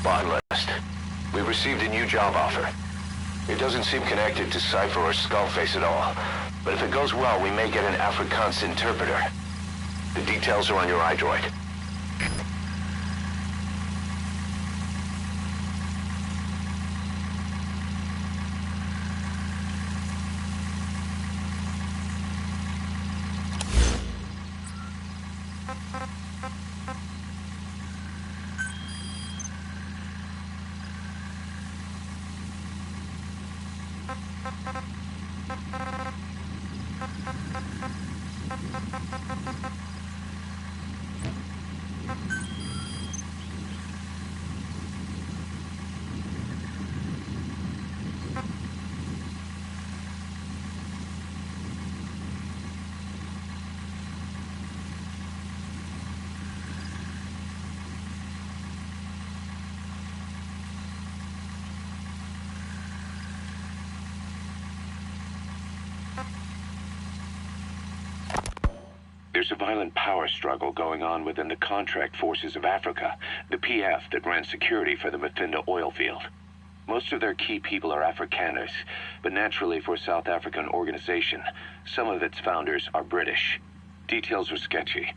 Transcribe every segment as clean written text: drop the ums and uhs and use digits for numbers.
spawn list. We received a new job offer. It doesn't seem connected to Cypher or Skullface at all, but if it goes well, we may get an Afrikaans interpreter. The details are on your iDroid. There's a violent power struggle going on within the Contract Forces of Africa, the PF that ran security for the Muffinda oil field. Most of their key people are Afrikaners, but naturally for a South African organization, some of its founders are British. Details are sketchy,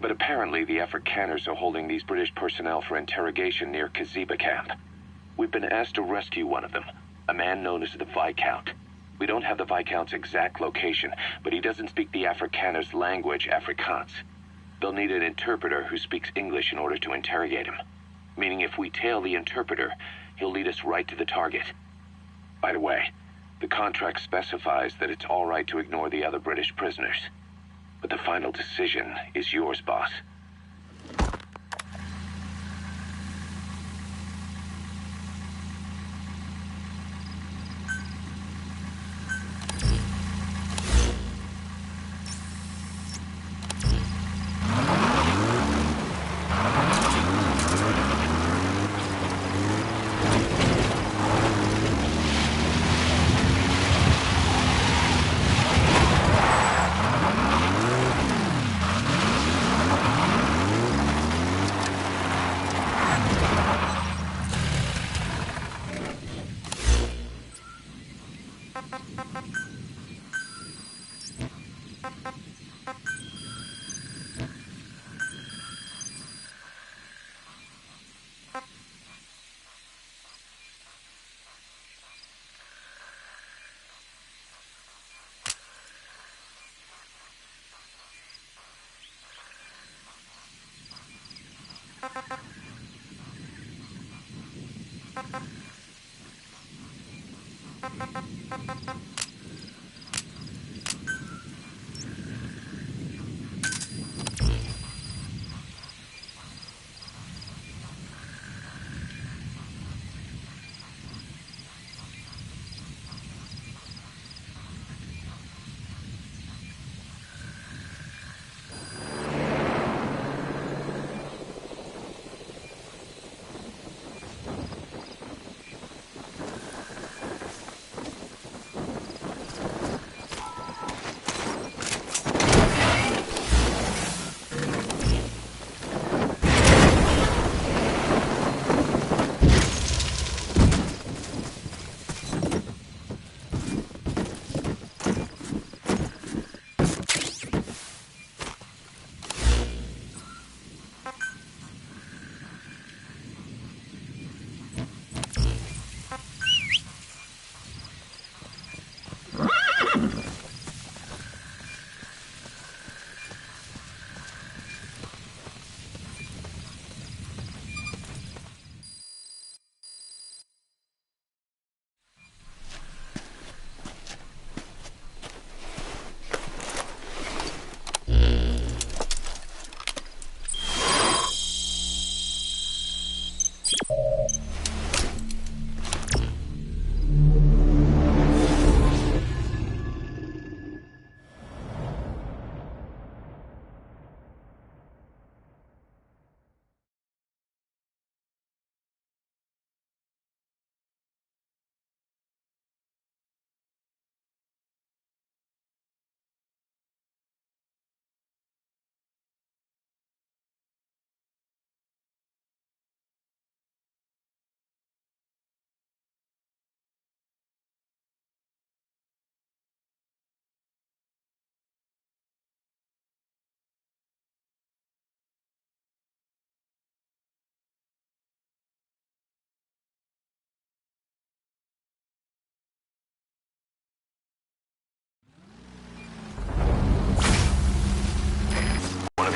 but apparently the Afrikaners are holding these British personnel for interrogation near Kaziba camp. We've been asked to rescue one of them, a man known as the Viscount. We don't have the Viscount's exact location, but he doesn't speak the Afrikaners' language, Afrikaans. They'll need an interpreter who speaks English in order to interrogate him. Meaning if we tail the interpreter, he'll lead us right to the target. By the way, the contract specifies that it's all right to ignore the other British prisoners. But the final decision is yours, boss.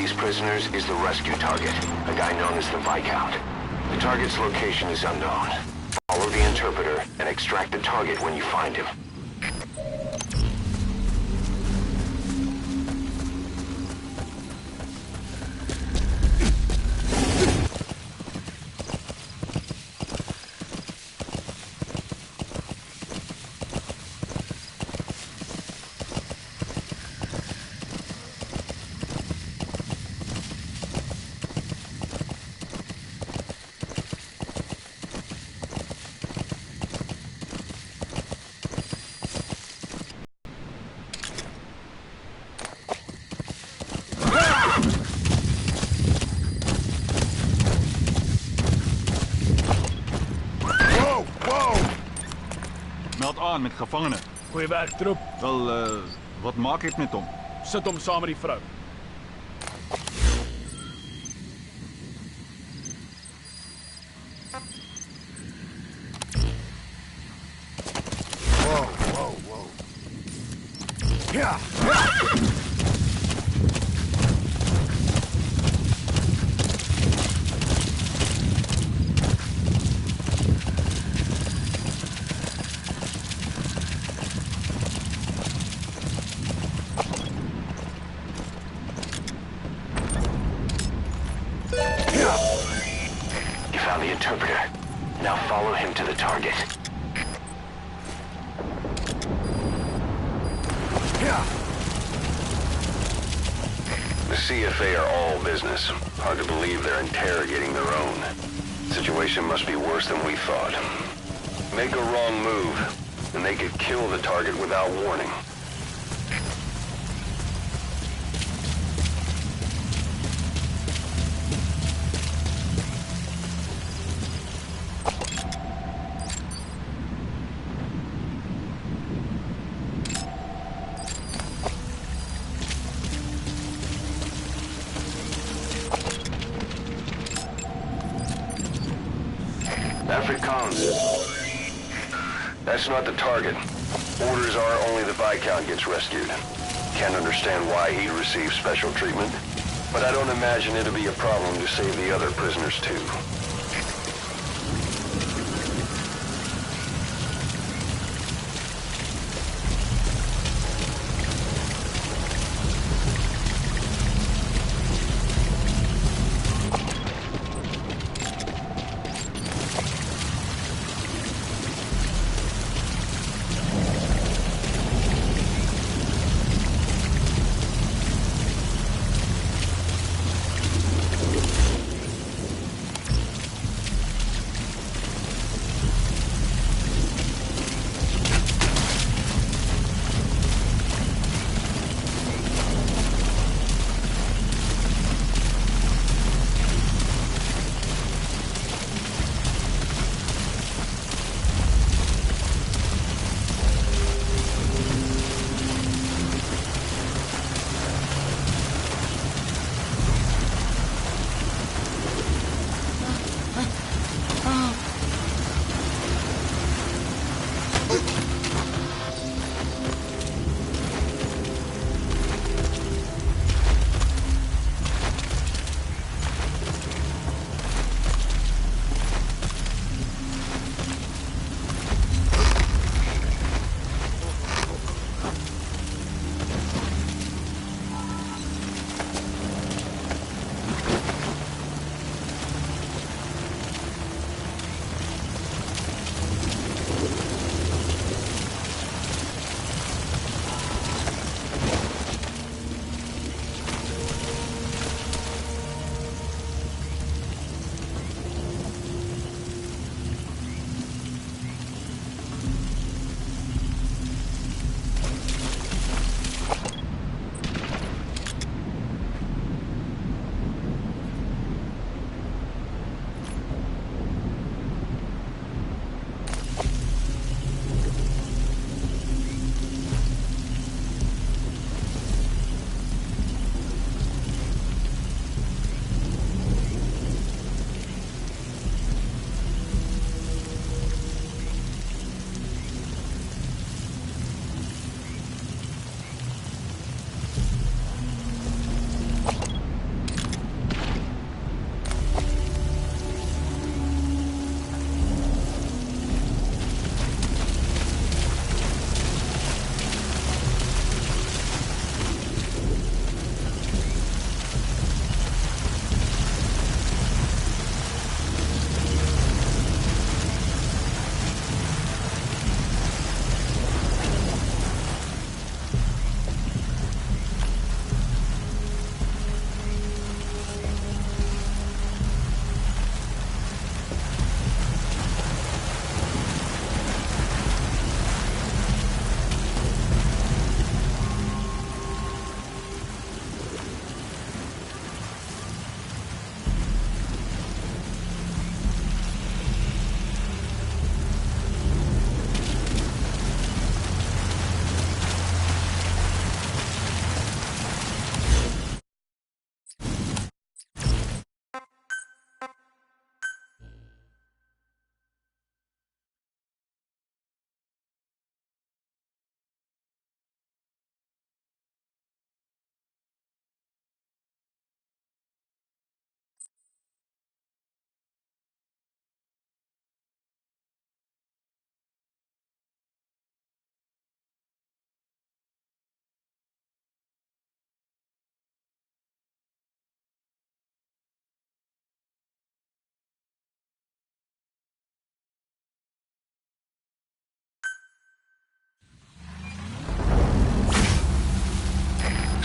these prisoners is the rescue target, a guy known as the Viscount. The target's location is unknown. Follow the interpreter and extract the target when you find him. Meld aan met gevangenen. Goeie werk, troep. Wel, wat maak ik met hom? Sit hom saam met die vrou. Wow. Ja. You found the interpreter. Now follow him to the target. The CFA are all business. Hard to believe they're interrogating their own. Situation must be worse than we thought. Make a wrong move, and they could kill the target without warning. Afrikaans. That's not the target. Orders are only the Viscount gets rescued. Can't understand why he'd receive special treatment, but I don't imagine it'll be a problem to save the other prisoners too.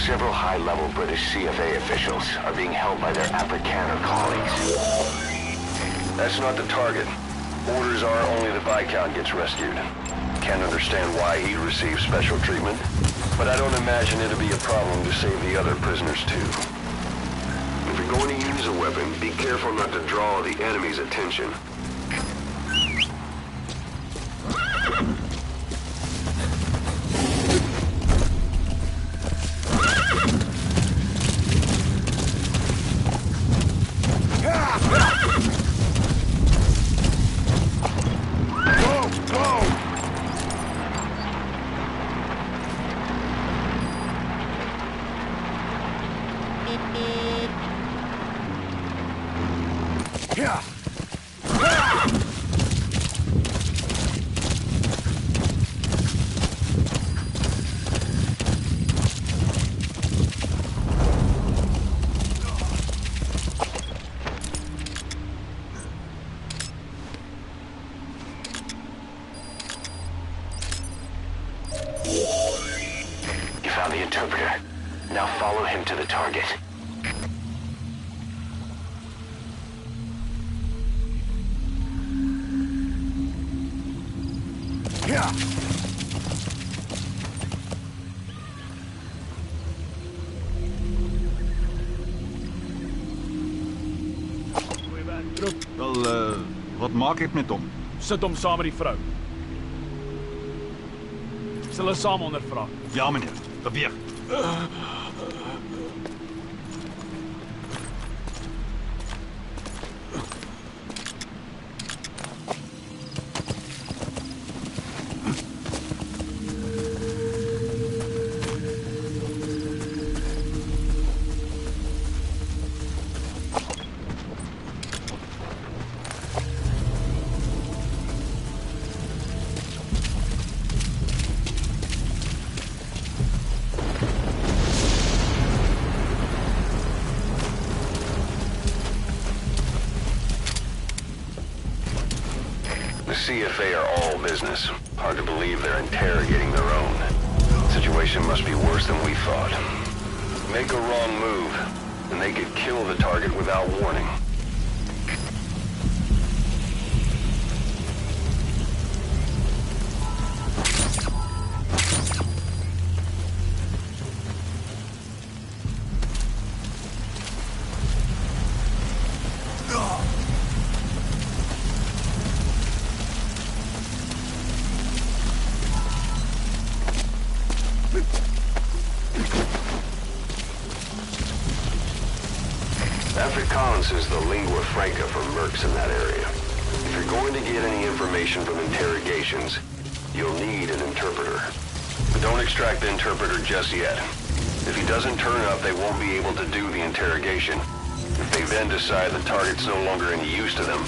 Several high-level British CFA officials are being held by their Afrikaner colleagues. That's not the target. Orders are only the Viscount gets rescued. Can't understand why he'd receive special treatment, but I don't imagine it'll be a problem to save the other prisoners too. If you're going to use a weapon, be careful not to draw the enemy's attention. You found the interpreter. Now follow him to the target. Goeie werk, troep. Wel, wat maak ik met hom? Sit hom saam met die vrou. Is hulle saam ondervra? Ja, meneer. Beweeg. The CFA are all business. Hard to believe they're interrogating their own. Situation must be worse than we thought. Make a wrong move, and they could kill the target without warning. Afrikaans is the lingua franca for mercs in that area. If you're going to get any information from interrogations, you'll need an interpreter. But don't extract the interpreter just yet. If he doesn't turn up, they won't be able to do the interrogation. If they then decide the target's no longer any use to them,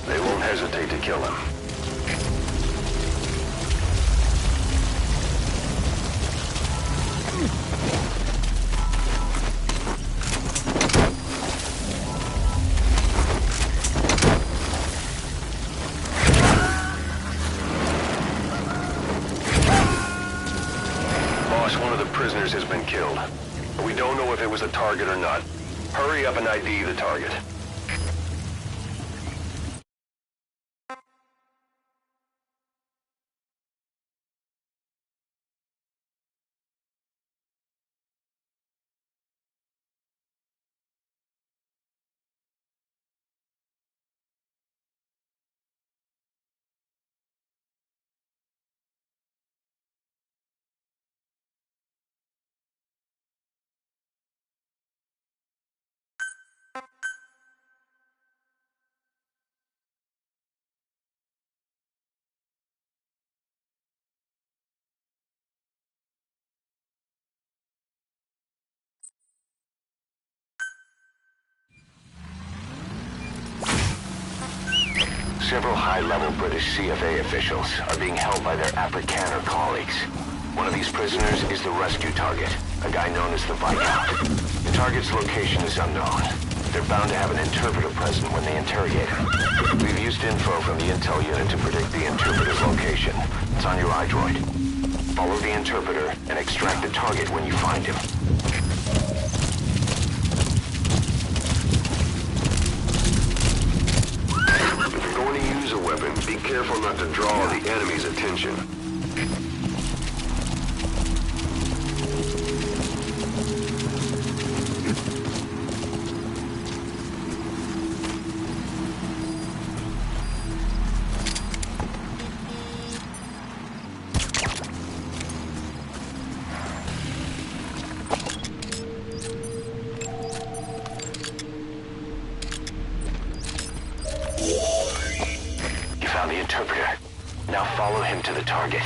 they won't hesitate to kill him. One of the prisoners has been killed. But we don't know if it was a target or not. Hurry up and ID the target. Several high-level British CFA officials are being held by their Afrikaner colleagues. One of these prisoners is the rescue target, a guy known as the Viscount. The target's location is unknown. They're bound to have an interpreter present when they interrogate him. We've used info from the intel unit to predict the interpreter's location. It's on your iDroid. Follow the interpreter and extract the target when you find him. If you're going to use a weapon, be careful not to draw the enemy's attention. Found the interpreter. Now follow him to the target.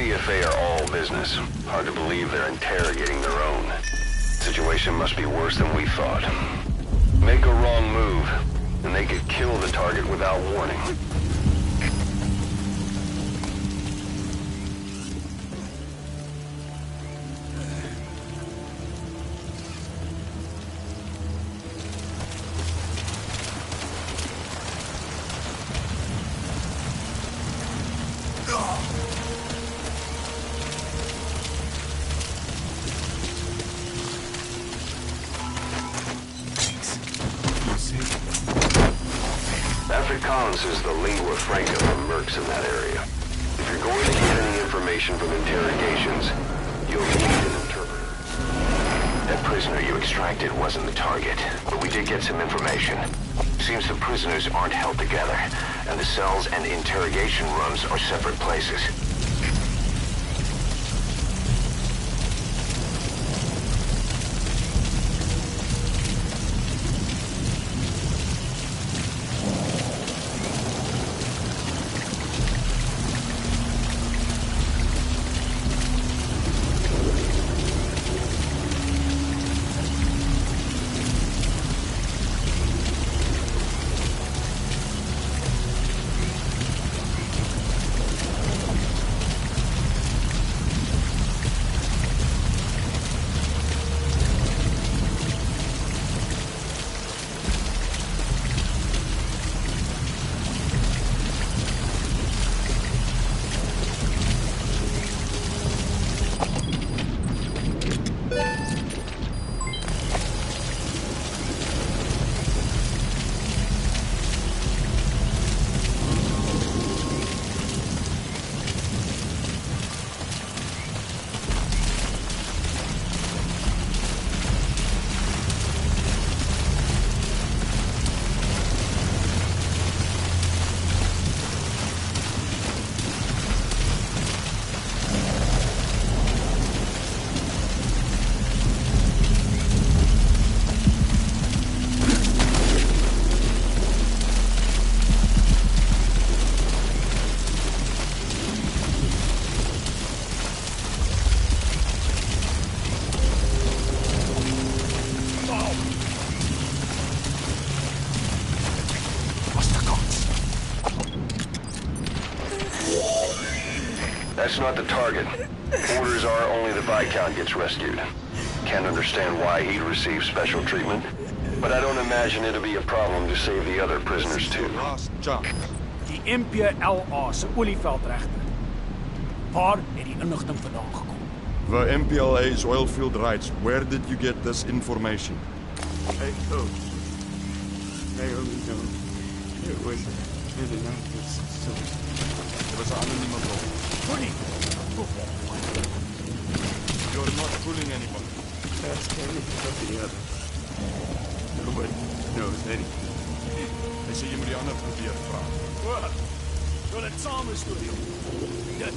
CFA are all business. Hard to believe they're interrogating their own. Situation must be worse than we thought. Make a wrong move, and they could kill the target without warning. Afrikaans is the lingua franca for mercs in that area. If you're going to get any information from interrogations, you'll need an interpreter. That prisoner you extracted wasn't the target, but we did get some information. Seems the prisoners aren't held together, and the cells and interrogation rooms are separate places. That's not the target. Orders are only the Viscount gets rescued. Can't understand why he'd receive special treatment, but I don't imagine it'll be a problem to save the other prisoners too. Last chance. die MPLA se olieveldregter. Waar het die inligting vandaan gekom? The MPLA's oil field rights. Where did you get this information? I only know it was in Annapolis, so... It was an anonieme bron. Moenie! You're not fooling anyone. Ask any of the others. Nobody knows anything. Hy sê jy moet die ander probeer vra. Hoor, wil het saam 'n storie op. Dit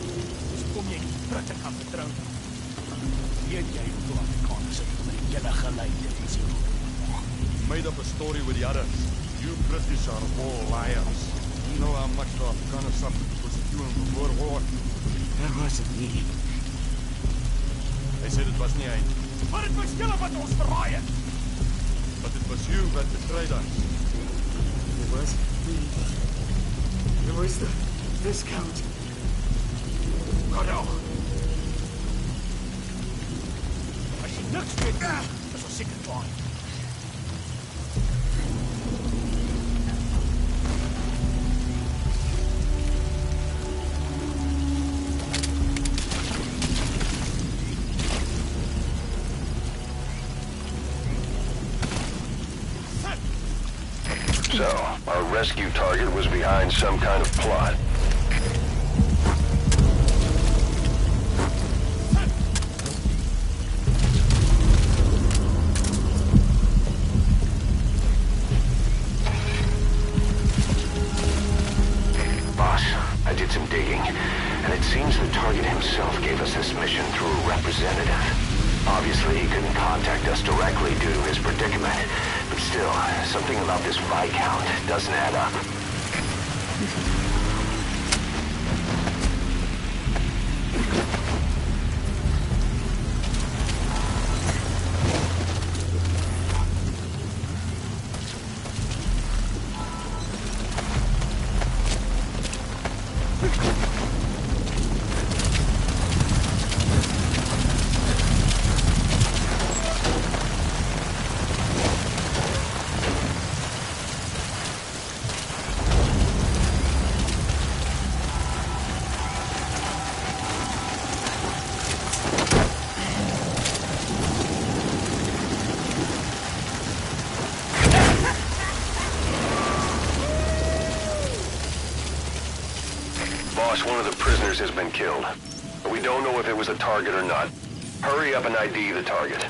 is kom jy die Britte kan vertrou. Weet jy hoe Afrikaners het met julle geleide is hier. Made up a story with the others. You British are all liars. You know how much the Afghanis suffered because of you and before war. That wasn't me. Hy sê dit was nie hy. Maar dit was julle wat ons verraai het. But it was you that betrayed us. It wasn't me. It was the Viscount. Nou nou. As jy niks weet, is ons seker klaar. So, our rescue target was behind some kind of plot. Boss, I did some digging, and it seems the target himself gave us this mission through a representative. Obviously, he couldn't contact us directly due to his predicament. But still, something about this Viscount doesn't add up. Boss, one of the prisoners has been killed. We don't know if it was a target or not. Hurry up and ID the target.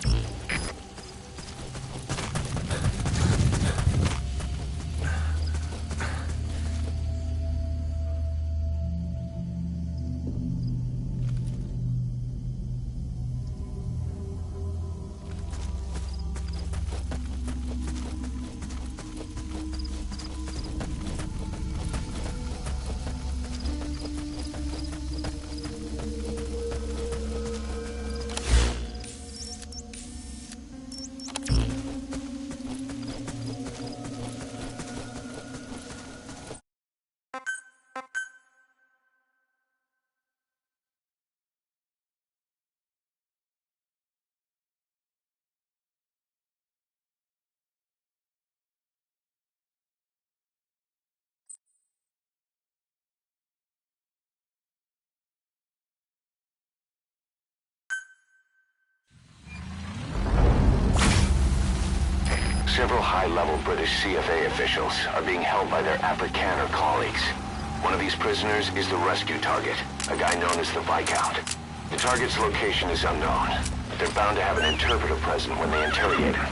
Several high-level British CFA officials are being held by their Afrikaner colleagues. One of these prisoners is the rescue target, a guy known as the Viscount. The target's location is unknown, but they're bound to have an interpreter present when they interrogate him.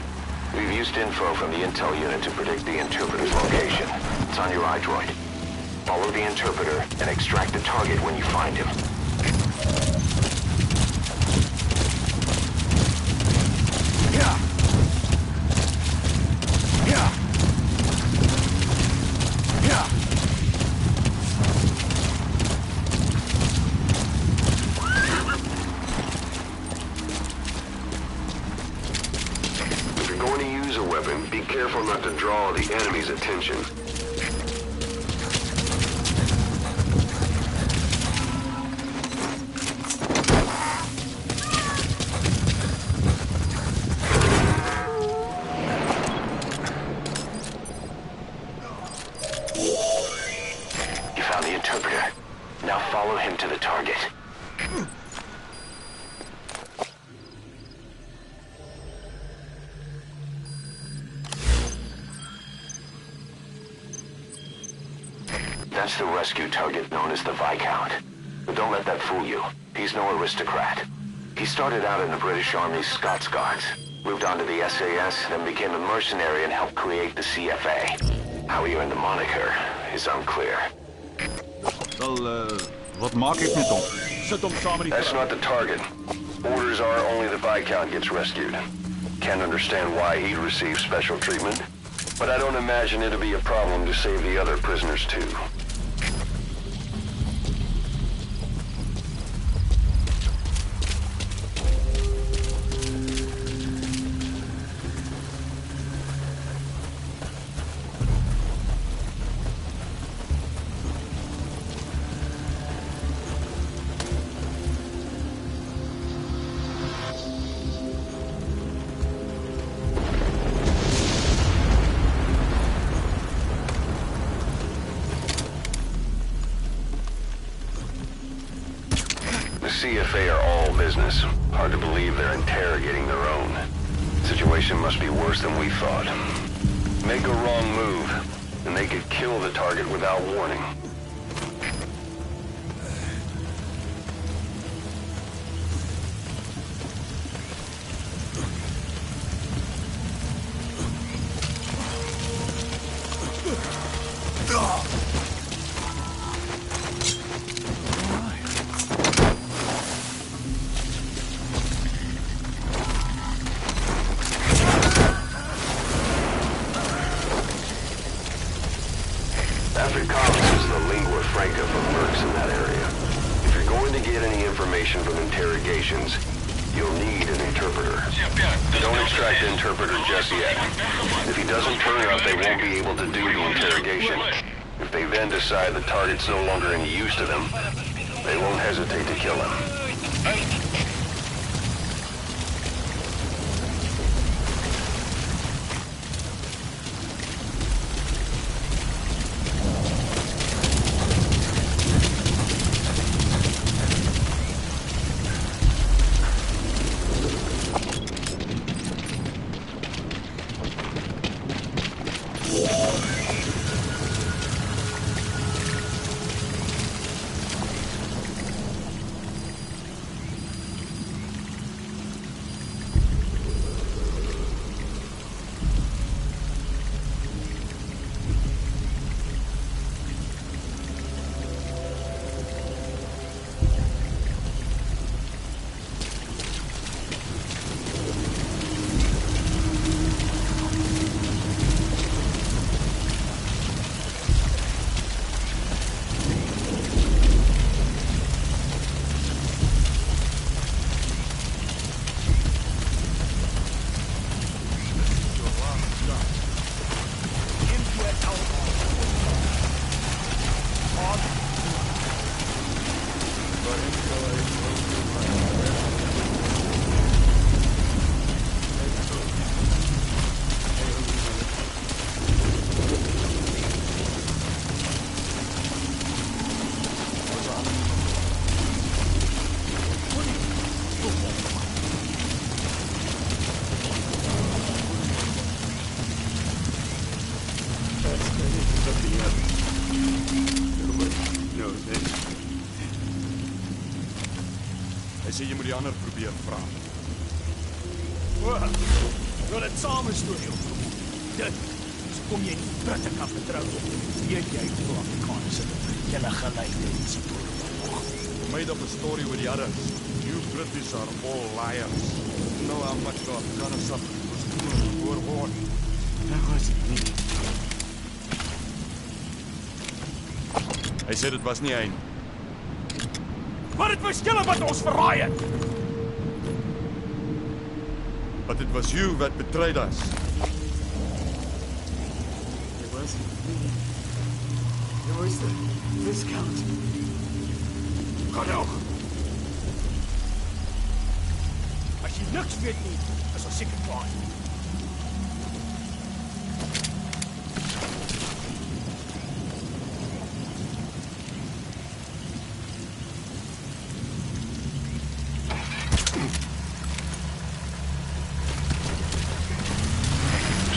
We've used info from the intel unit to predict the interpreter's location. It's on your iDroid. Follow the interpreter and extract the target when you find him. Be careful not to draw the enemy's attention. That's the rescue target known as the Viscount. But don't let that fool you. He's no aristocrat. He started out in the British Army's Scots Guards, moved on to the SAS, then became a mercenary and helped create the CFA. How he earned the moniker is unclear. Wel, wat maak ik met hem? Sit hom saam met die That's vrou. not the target. Orders are only the Viscount gets rescued. Can't understand why he'd receive special treatment, but I don't imagine it'll be a problem to save the other prisoners too. CFA are all business. Hard to believe they're interrogating their own. Situation must be worse than we thought. Make a wrong move, and they could kill the target without warning. Afrikaans is the lingua franca for mercs in that area. If you're going to get any information from interrogations, you'll need an interpreter. Don't extract the interpreter just yet. If he doesn't turn up, they won't be able to do the interrogation. If they then decide the target's no longer any use to them, they won't hesitate to kill him. Hy sê jy moet die ander probeer vra. O, wil dit saam 'n storie opkom. Dit is kom jy nie Britte kan vertrou. Weet jy hoe Afrikaners dit julle geleide in die oorlog. Made up a story with the others. You British are all liars. You know how much the Afghanistan was doing before war. Dat was dit nie. Hy sê dit was nie hy nie. Maar dit was julle wat ons verraai het. But it was you that betrayed us. It wasn't me. It was the Viscount. Genoeg. As jy niks weet nie, is ons seker klaar.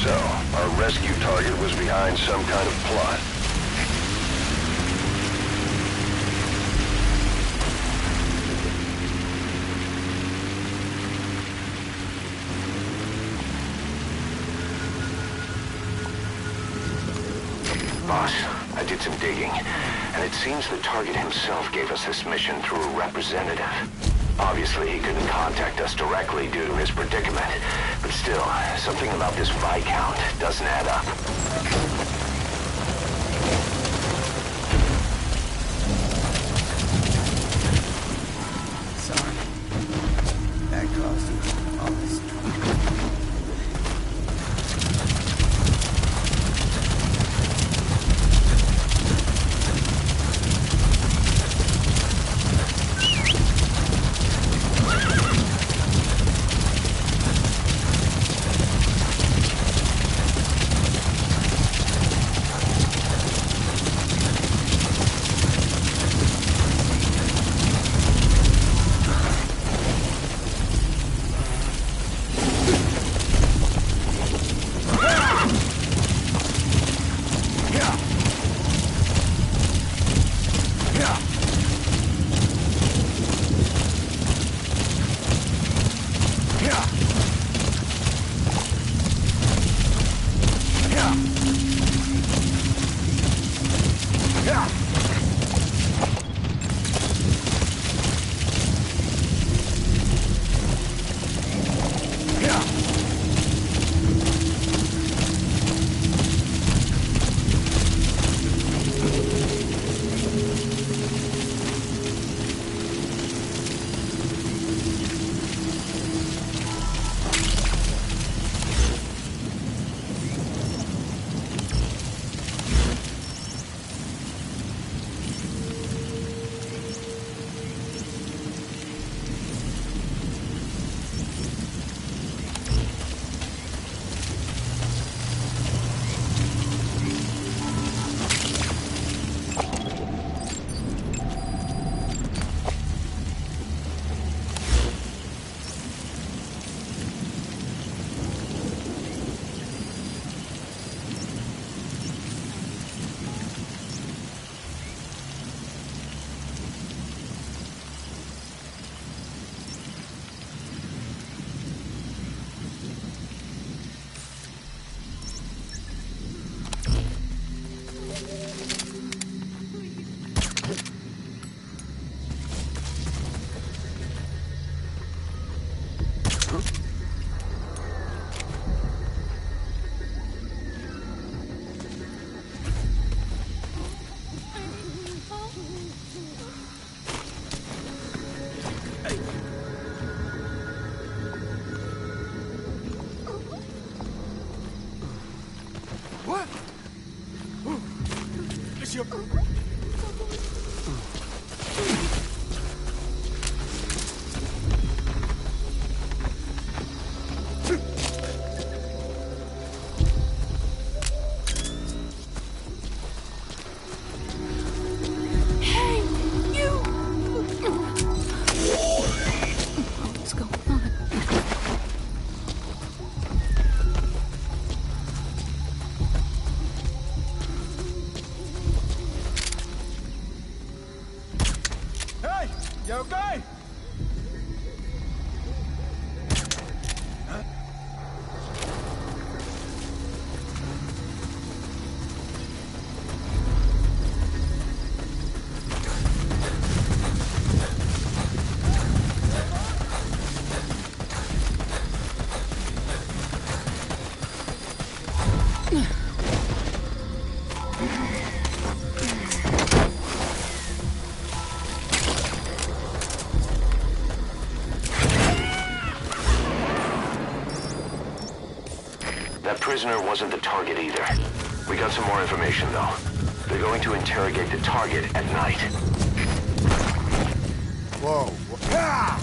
So, our rescue target was behind some kind of plot. Boss, I did some digging, and it seems the target himself gave us this mission through a representative. Obviously, he couldn't contact us directly due to his predicament, but still, something about this Viscount doesn't add up. Sorry. That caused you all this trouble. What? Is your... You okay? That prisoner wasn't the target either. We got some more information, though. They're going to interrogate the target at night. Whoa. Ah!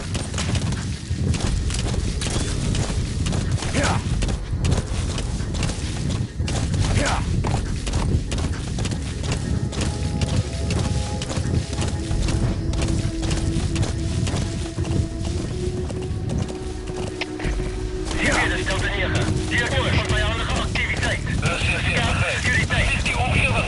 Yeah. Yeah. Directeur van vijandige activiteit. Securiteit. Is die omgeven?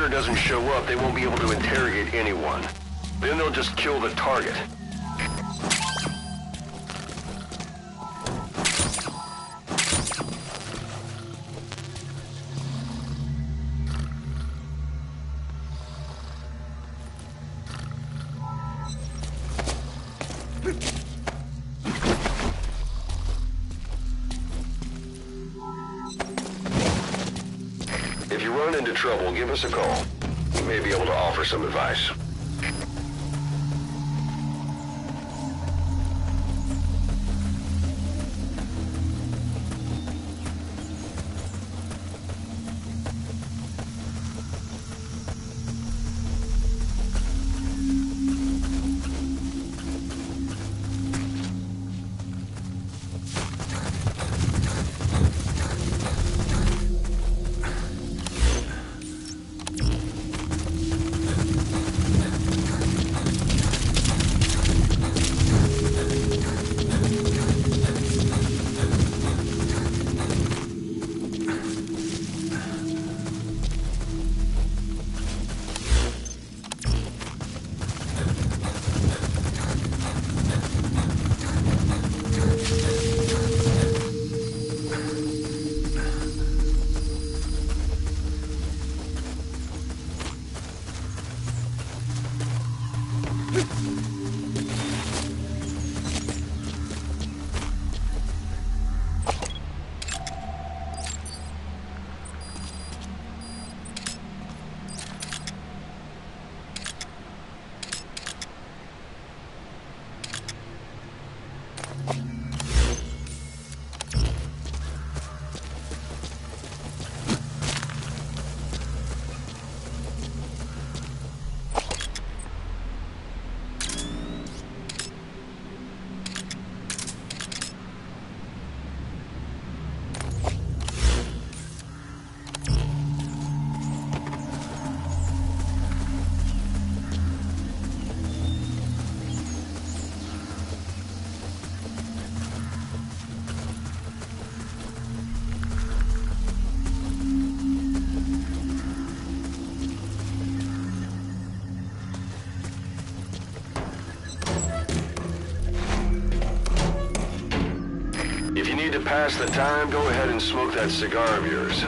interpreter doesn't show up, they won't be able to interrogate anyone. Then they'll just kill the target. If you run into trouble, give us a call. We may be able to offer some advice. If you need to pass the time, go ahead and smoke that cigar of yours.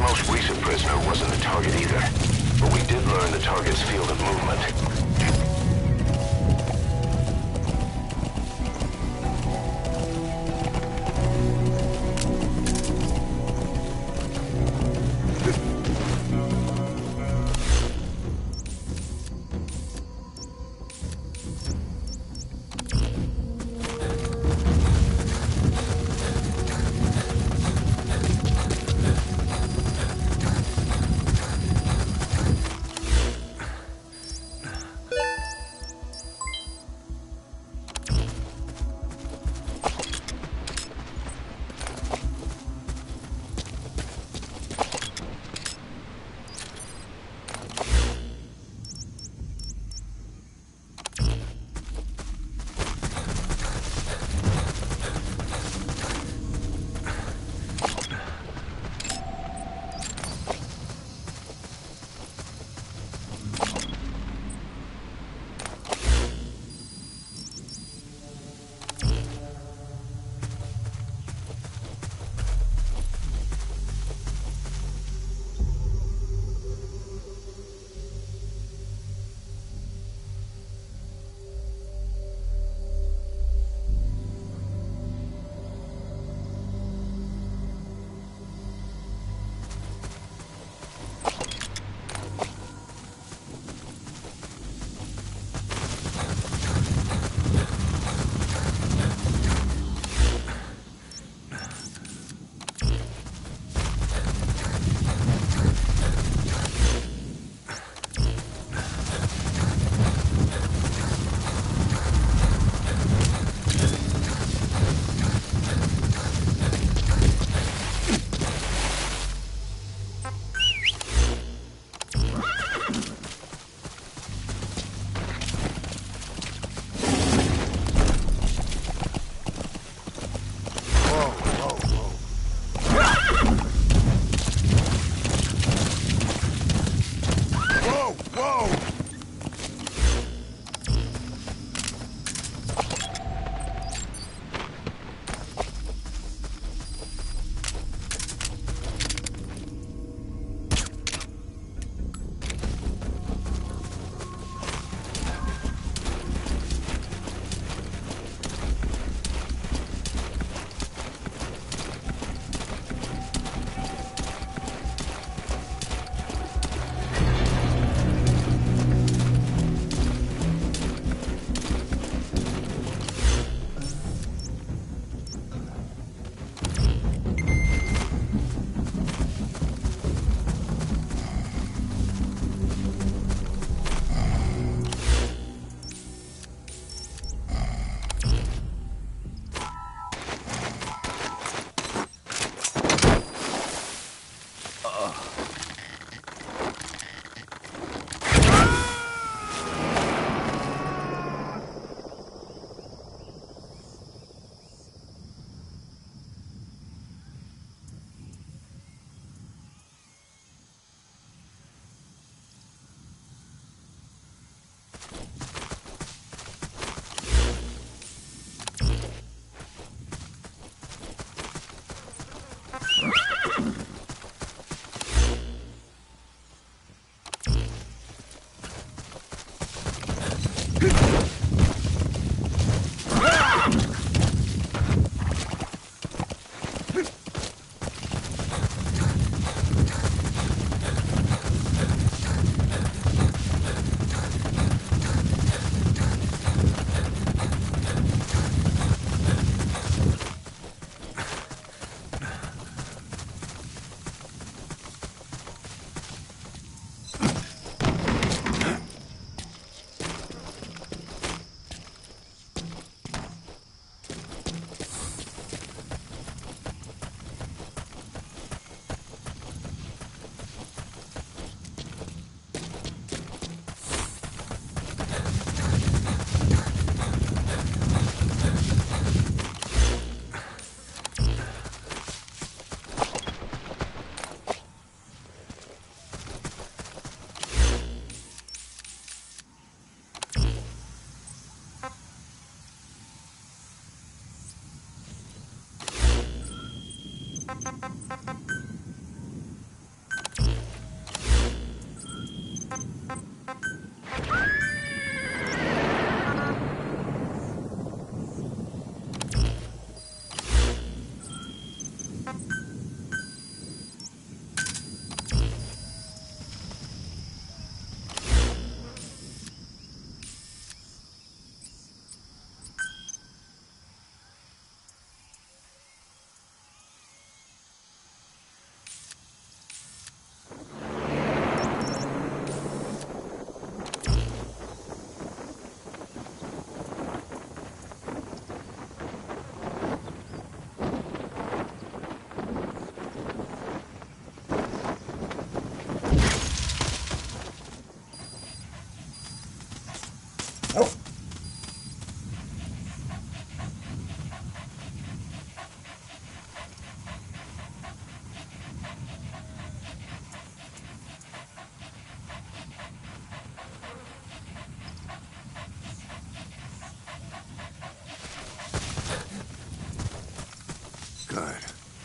most recent prisoner wasn't the target either, but we did learn the target's field of movement.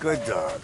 Good dog.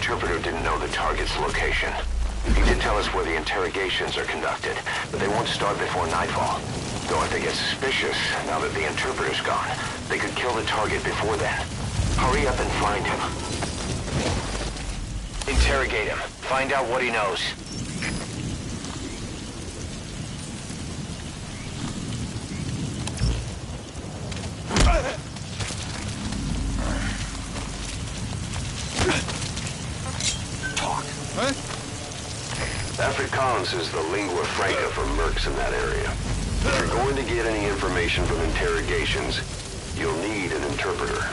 interpreter didn't know the target's location. He did tell us where the interrogations are conducted, but they won't start before nightfall. Though if they get suspicious, now that the interpreter's gone, they could kill the target before then. Hurry up and find him. Interrogate him. Find out what he knows. Afrikaans is the lingua franca for mercs in that area. If you're going to get any information from interrogations, you'll need an interpreter.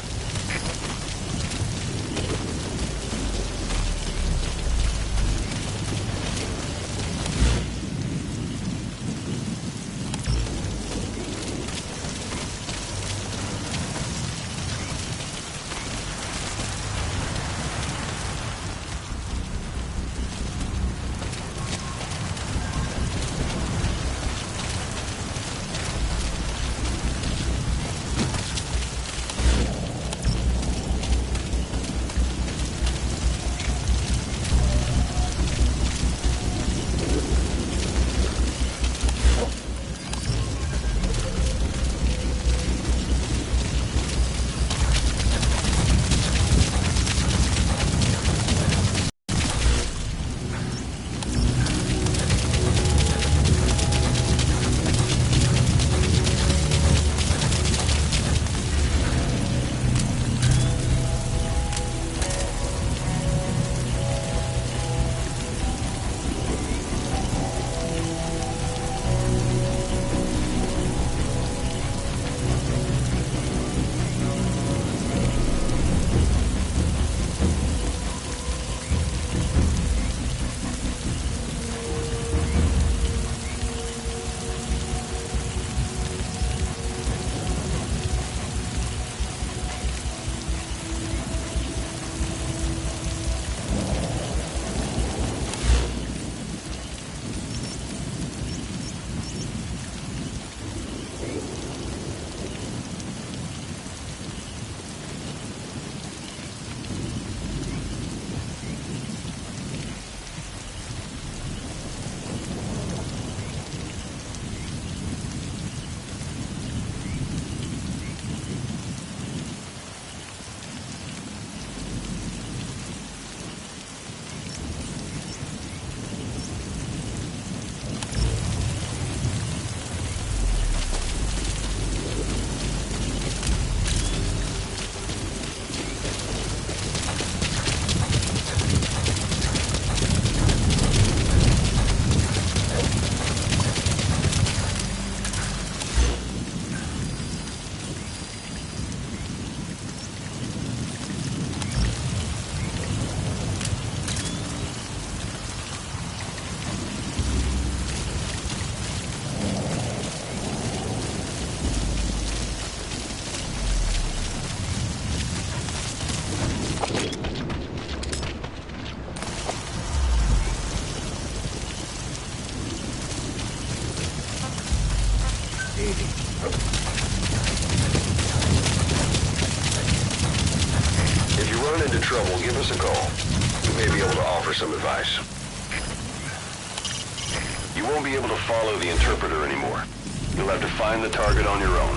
If you run into trouble, give us a call. We may be able to offer some advice. You won't be able to follow the interpreter anymore. You'll have to find the target on your own.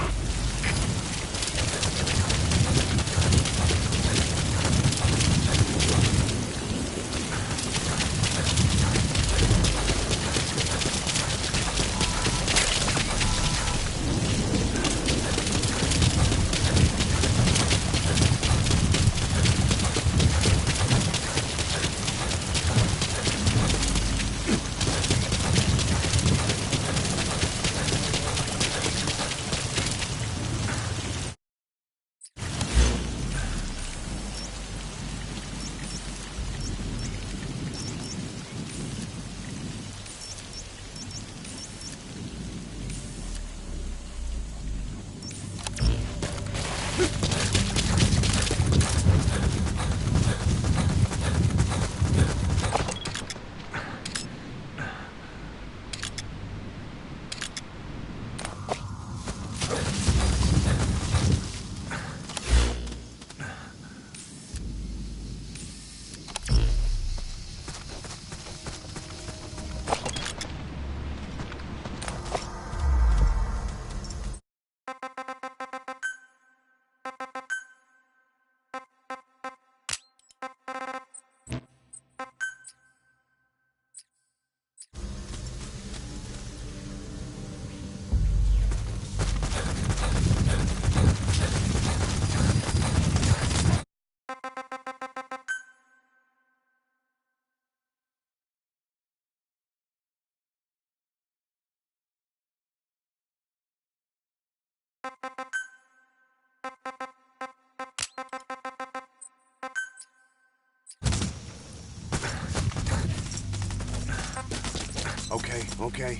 Okay.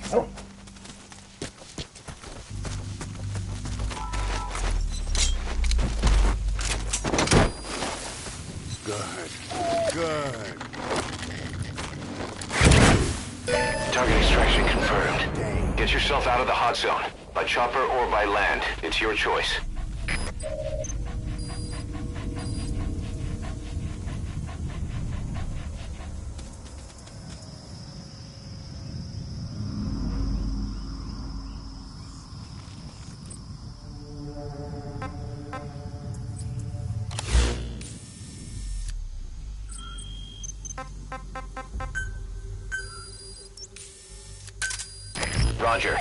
Good. Good. Target extraction confirmed. Get yourself out of the hot zone. By chopper or by land. It's your choice. Roger.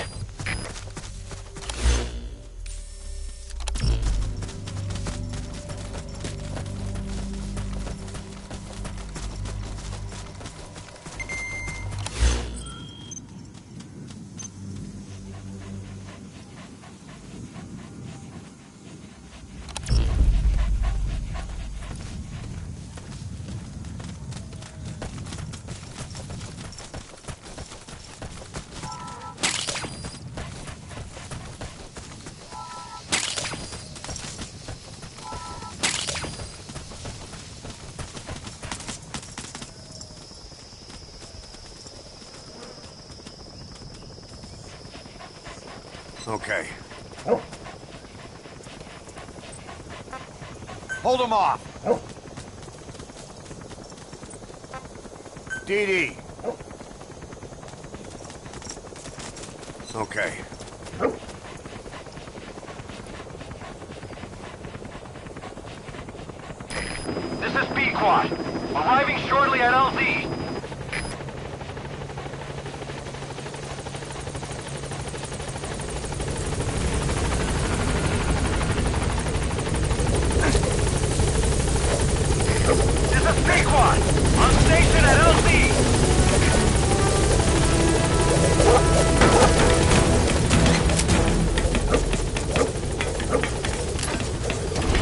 Okay. Hold them off! DD! Okay. This is B-Quad. Arriving shortly at LZ. This is B-Quad. On station at LZ.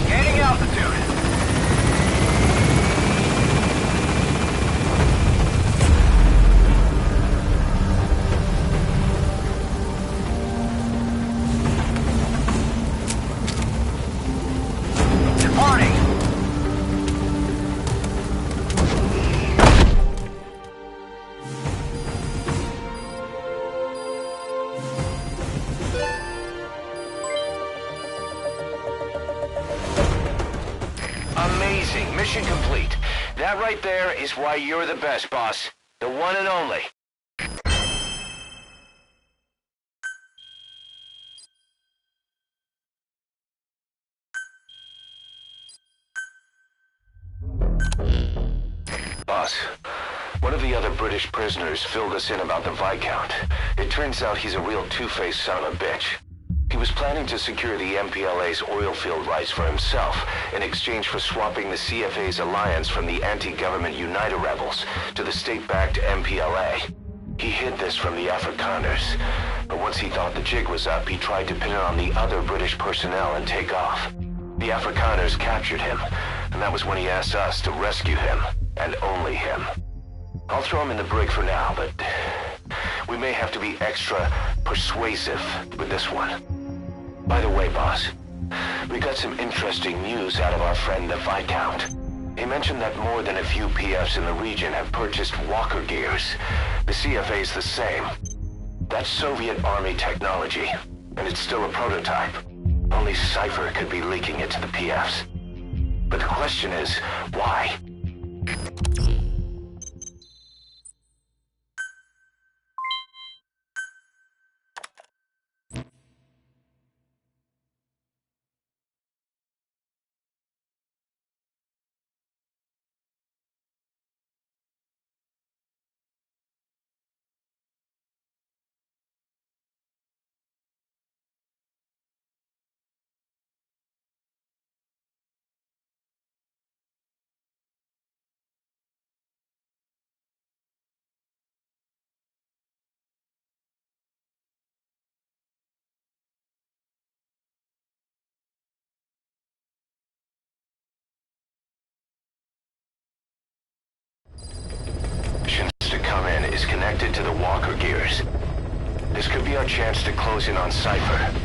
Gaining altitude. Departing. Amazing. Mission complete. That right there is why you're the best, boss. The one and only. Boss, one of the other British prisoners filled us in about the Viscount. It turns out he's a real two-faced son of a bitch. He was planning to secure the MPLA's oil field rights for himself in exchange for swapping the CFA's alliance from the anti-government United rebels to the state-backed MPLA. He hid this from the Afrikaners, but once he thought the jig was up, he tried to pin it on the other British personnel and take off. The Afrikaners captured him, and that was when he asked us to rescue him, and only him. I'll throw him in the brig for now, but we may have to be extra persuasive with this one. By the way, boss, we got some interesting news out of our friend the Viscount. He mentioned that more than a few PFs in the region have purchased walker gears. The CFA's the same. That's Soviet Army technology, and it's still a prototype. Only Cypher could be leaking it to the PFs. But the question is, why? Is connected to the walker gears. This could be our chance to close in on Cypher.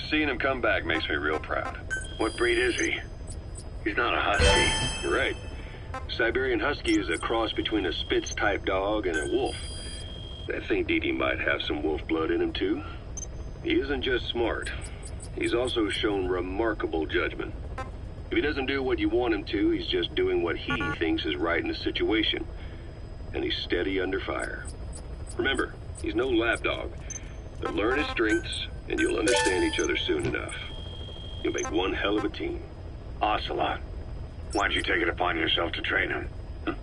Seeing him come back makes me real proud. What breed is he? He's not a husky. You're right. Siberian Husky is a cross between a Spitz-type dog and a wolf. I think Didi might have some wolf blood in him, too. He isn't just smart. He's also shown remarkable judgment. If he doesn't do what you want him to, he's just doing what he thinks is right in the situation. And he's steady under fire. Remember, he's no lapdog. But learn his strengths, and you'll understand each other soon enough. You'll make one hell of a team. Ocelot. Why'd you take it upon yourself to train him? Huh?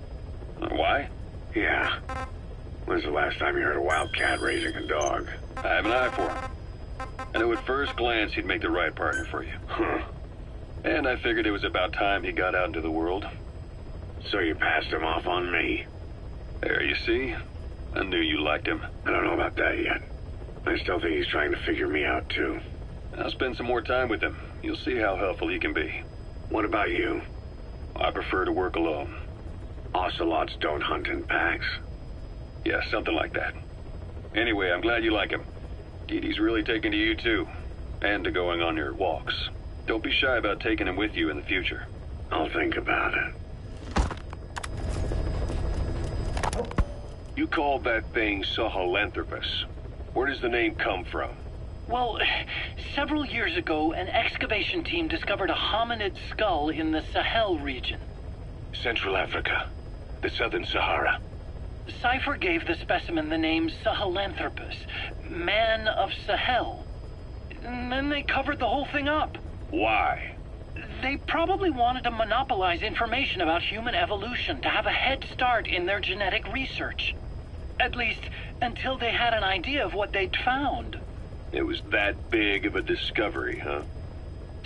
Why? Yeah. When's the last time you heard a wildcat raising a dog? I have an eye for him. I knew at first glance he'd make the right partner for you. Huh. And I figured it was about time he got out into the world. So you passed him off on me? There, you see? I knew you liked him. I don't know about that yet. I still think he's trying to figure me out, too. I'll spend some more time with him. You'll see how helpful he can be. What about you? I prefer to work alone. Ocelots don't hunt in packs. Yeah, something like that. Anyway, I'm glad you like him. Didi's really taken to you, too. And to going on your walks. Don't be shy about taking him with you in the future. I'll think about it. You called that thing Sahelanthropus. Where does the name come from? Well, several years ago, an excavation team discovered a hominid skull in the Sahel region. Central Africa. The Southern Sahara. Cypher gave the specimen the name Sahelanthropus, Man of Sahel. And then they covered the whole thing up. Why? They probably wanted to monopolize information about human evolution to have a head start in their genetic research. At least, until they had an idea of what they'd found. It was that big of a discovery, huh?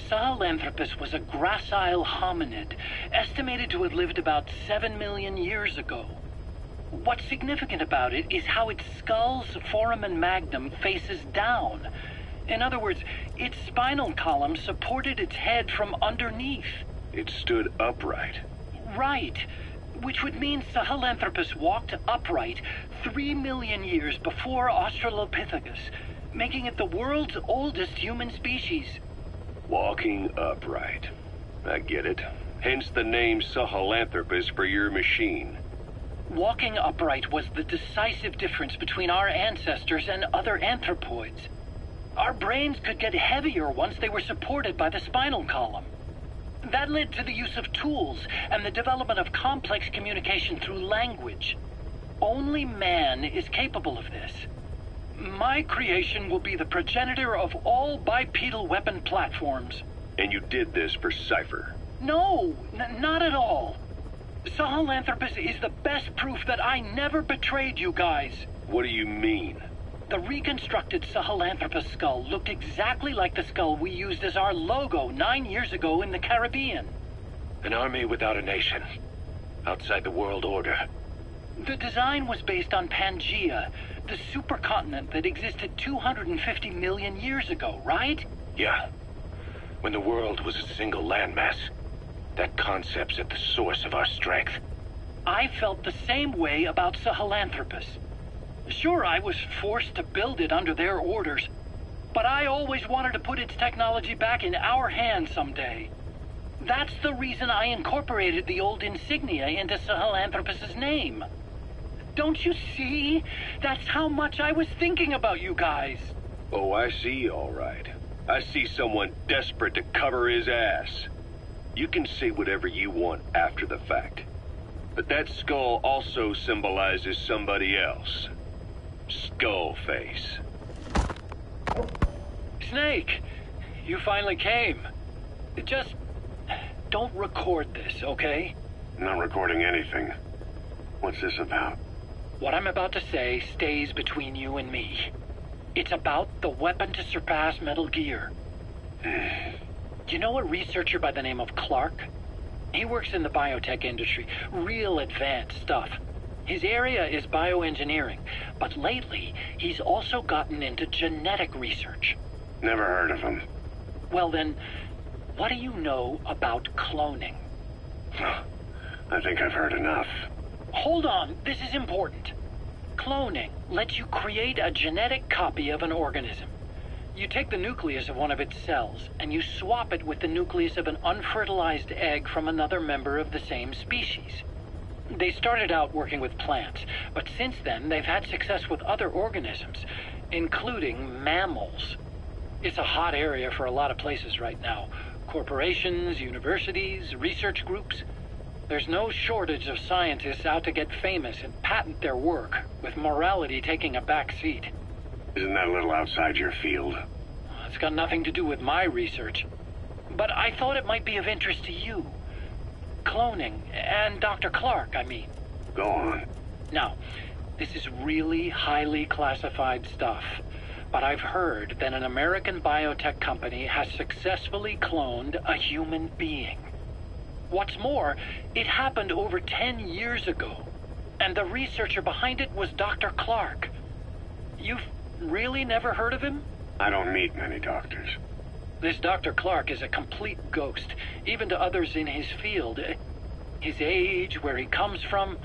Sahelanthropus was a gracile hominid, estimated to have lived about 7 million years ago. What's significant about it is how its skull's foramen magnum faces down. In other words, its spinal column supported its head from underneath. It stood upright. Right. Which would mean Sahelanthropus walked upright 3 million years before Australopithecus, making it the world's oldest human species. Walking upright. I get it. Hence the name Sahelanthropus for your machine. Walking upright was the decisive difference between our ancestors and other anthropoids. Our brains could get heavier once they were supported by the spinal column. That led to the use of tools and the development of complex communication through language. Only man is capable of this. My creation will be the progenitor of all bipedal weapon platforms. And you did this for Cypher? No, not at all. Sahelanthropus is the best proof that I never betrayed you guys. What do you mean? The reconstructed Sahelanthropus skull looked exactly like the skull we used as our logo 9 years ago in the Caribbean. An army without a nation. Outside the world order. The design was based on Pangaea, the supercontinent that existed 250 million years ago, right? Yeah. When the world was a single landmass. That concept's at the source of our strength. I felt the same way about Sahelanthropus. Sure, I was forced to build it under their orders, but I always wanted to put its technology back in our hands someday. That's the reason I incorporated the old insignia into Sahelanthropus's name. Don't you see? That's how much I was thinking about you guys. Oh, I see, all right. I see someone desperate to cover his ass. You can say whatever you want after the fact. But that skull also symbolizes somebody else. Skullface. Snake, you finally came. Just don't record this, okay? Not recording anything. What's this about? What I'm about to say stays between you and me. It's about the weapon to surpass Metal Gear. You know a researcher by the name of Clark? He works in the biotech industry, real advanced stuff. His area is bioengineering, but lately he's also gotten into genetic research. Never heard of him. Well then, what do you know about cloning? I think I've heard enough. Hold on, this is important. Cloning lets you create a genetic copy of an organism. You take the nucleus of one of its cells, and you swap it with the nucleus of an unfertilized egg from another member of the same species. They started out working with plants, but since then they've had success with other organisms, including mammals. It's a hot area for a lot of places right now. Corporations, universities, research groups. There's no shortage of scientists out to get famous and patent their work, with morality taking a back seat. Isn't that a little outside your field? It's got nothing to do with my research. But I thought it might be of interest to you. Cloning, and Dr. Clark, I mean. Go on. Now, this is really highly classified stuff, but I've heard that an American biotech company has successfully cloned a human being. What's more, it happened over 10 years ago, and the researcher behind it was Dr. Clark. You've really never heard of him? I don't meet many doctors. This Dr. Clark is a complete ghost, even to others in his field. His age, where he comes from,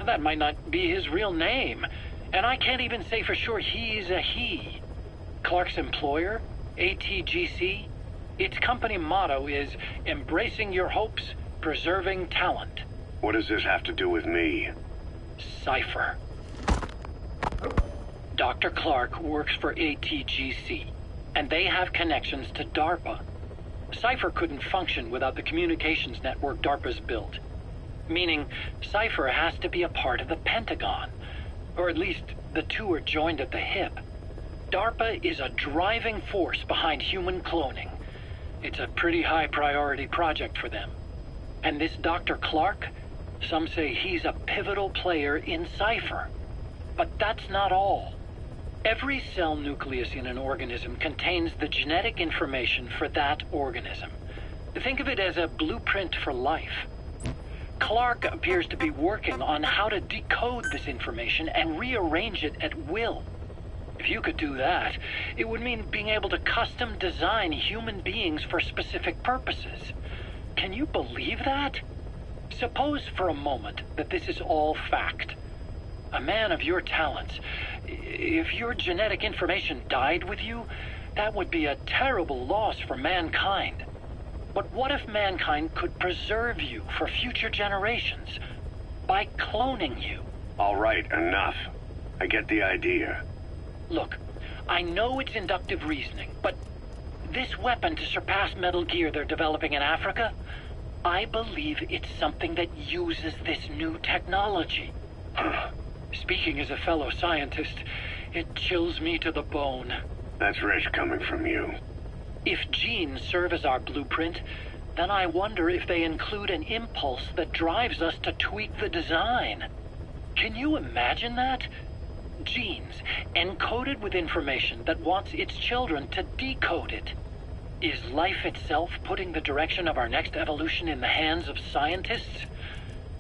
that might not be his real name. And I can't even say for sure he's a he. Clark's employer, ATGC, its company motto is embracing your hopes, preserving talent. What does this have to do with me? Cypher. Dr. Clark works for ATGC, and they have connections to DARPA. Cypher couldn't function without the communications network DARPA's built. Meaning, Cypher has to be a part of the Pentagon. Or at least, the two are joined at the hip. DARPA is a driving force behind human cloning. It's a pretty high priority project for them. And this Dr. Clark, some say he's a pivotal player in Cypher. But that's not all. Every cell nucleus in an organism contains the genetic information for that organism. Think of it as a blueprint for life. Clark appears to be working on how to decode this information and rearrange it at will. If you could do that, it would mean being able to custom design human beings for specific purposes. Can you believe that? Suppose for a moment that this is all fact. A man of your talents, if your genetic information died with you, that would be a terrible loss for mankind. But what if mankind could preserve you for future generations by cloning you? All right, enough. I get the idea. Look, I know it's inductive reasoning, but this weapon to surpass Metal Gear they're developing in Africa, I believe it's something that uses this new technology. Speaking as a fellow scientist, it chills me to the bone. That's rich coming from you. If genes serve as our blueprint, then I wonder if they include an impulse that drives us to tweak the design. Can you imagine that? Genes, encoded with information that wants its children to decode it. Is life itself putting the direction of our next evolution in the hands of scientists?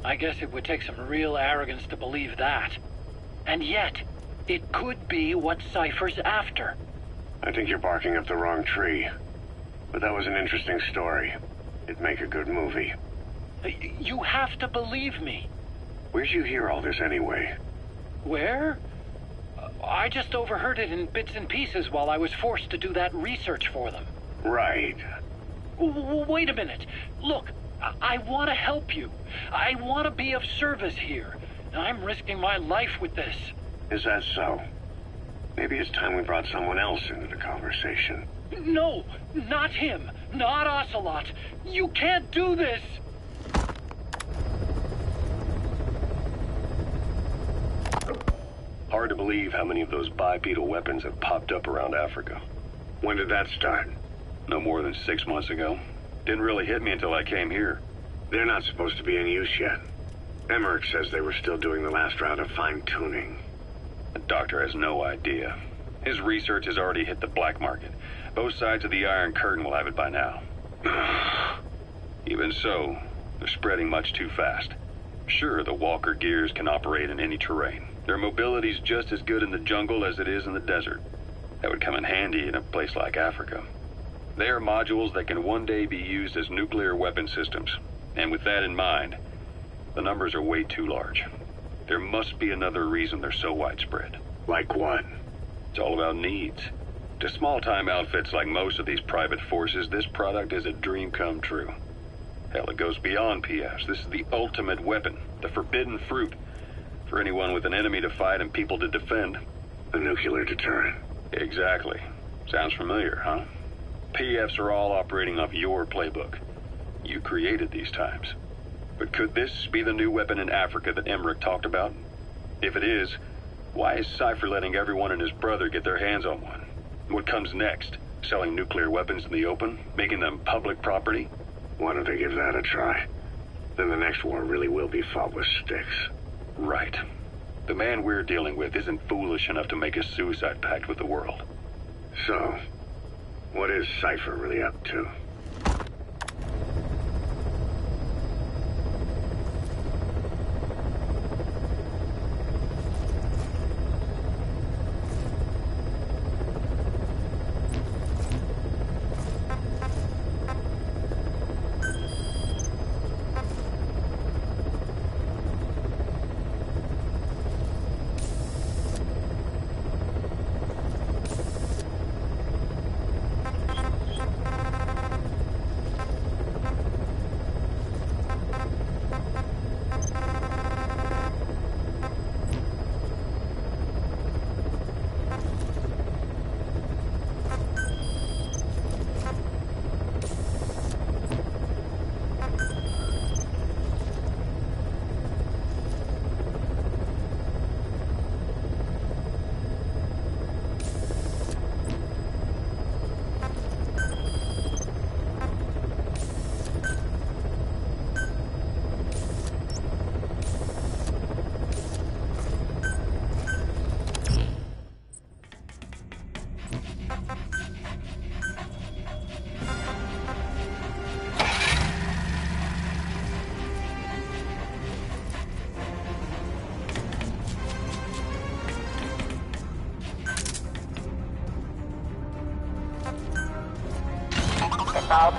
I guess it would take some real arrogance to believe that. And yet, it could be what Cypher's after. I think you're barking up the wrong tree. But that was an interesting story. It'd make a good movie. You have to believe me. Where'd you hear all this anyway? Where? I just overheard it in bits and pieces while I was forced to do that research for them. Right. Wait a minute. Look, I want to help you. I want to be of service here. I'm risking my life with this. Is that so? Maybe it's time we brought someone else into the conversation. No, not him. Not Ocelot. You can't do this. Hard to believe how many of those bipedal weapons have popped up around Africa. When did that start? No more than 6 months ago. Didn't really hit me until I came here. They're not supposed to be in use yet. Emmerich says they were still doing the last round of fine-tuning. The doctor has no idea. His research has already hit the black market. Both sides of the Iron Curtain will have it by now. Even so, they're spreading much too fast. Sure, the Walker gears can operate in any terrain. Their mobility's just as good in the jungle as it is in the desert. That would come in handy in a place like Africa. They are modules that can one day be used as nuclear weapon systems. And with that in mind, the numbers are way too large. There must be another reason they're so widespread. Like what? It's all about needs. To small-time outfits like most of these private forces, this product is a dream come true. Hell, it goes beyond PFs. This is the ultimate weapon, the forbidden fruit, for anyone with an enemy to fight and people to defend. A nuclear deterrent. Exactly. Sounds familiar, huh? PFs are all operating off your playbook. You created these times. But could this be the new weapon in Africa that Emmerich talked about? If it is, why is Cypher letting everyone and his brother get their hands on one? What comes next? Selling nuclear weapons in the open? Making them public property? Why don't they give that a try? Then the next war really will be fought with sticks. Right. The man we're dealing with isn't foolish enough to make a suicide pact with the world. So, what is Cypher really up to? South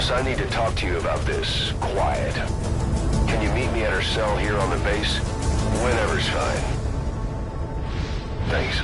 Boss, I need to talk to you about this. Quiet. Can you meet me at her cell here on the base? Whenever's fine. Thanks.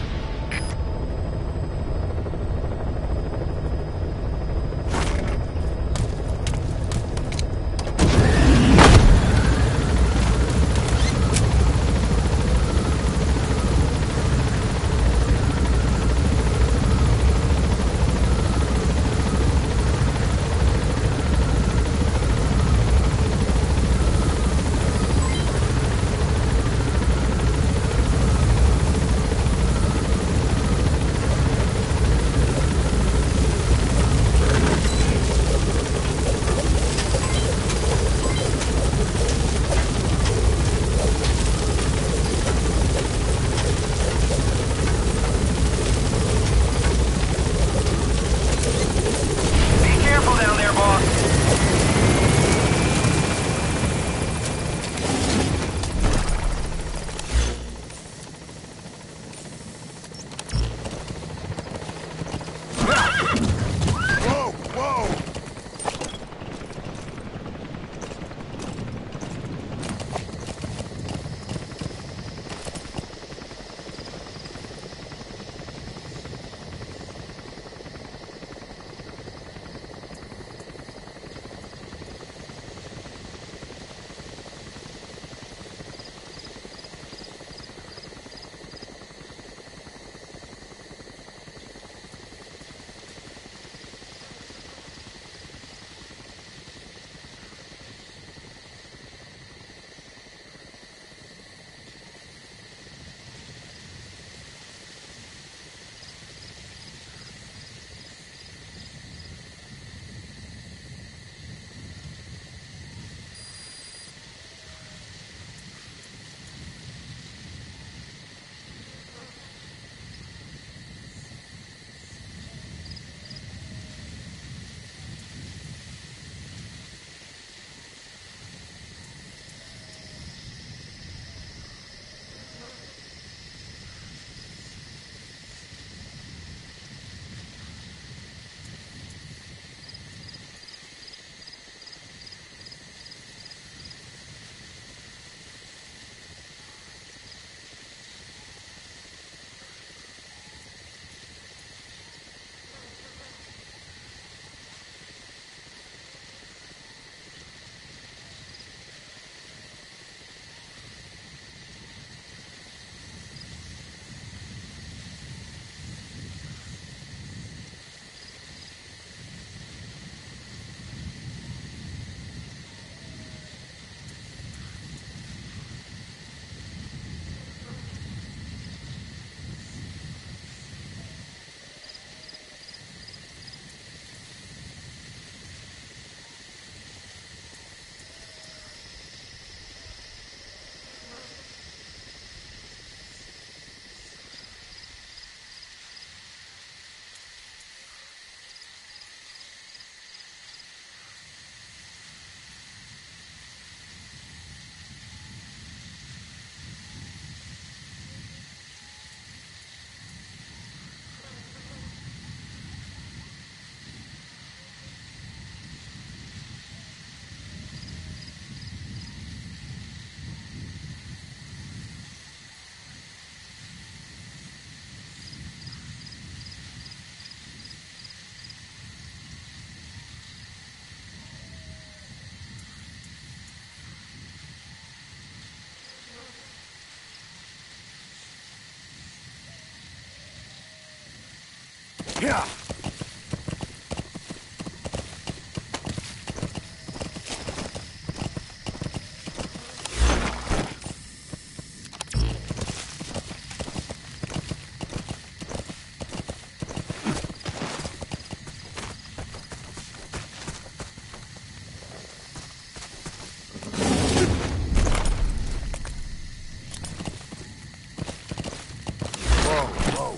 Yeah.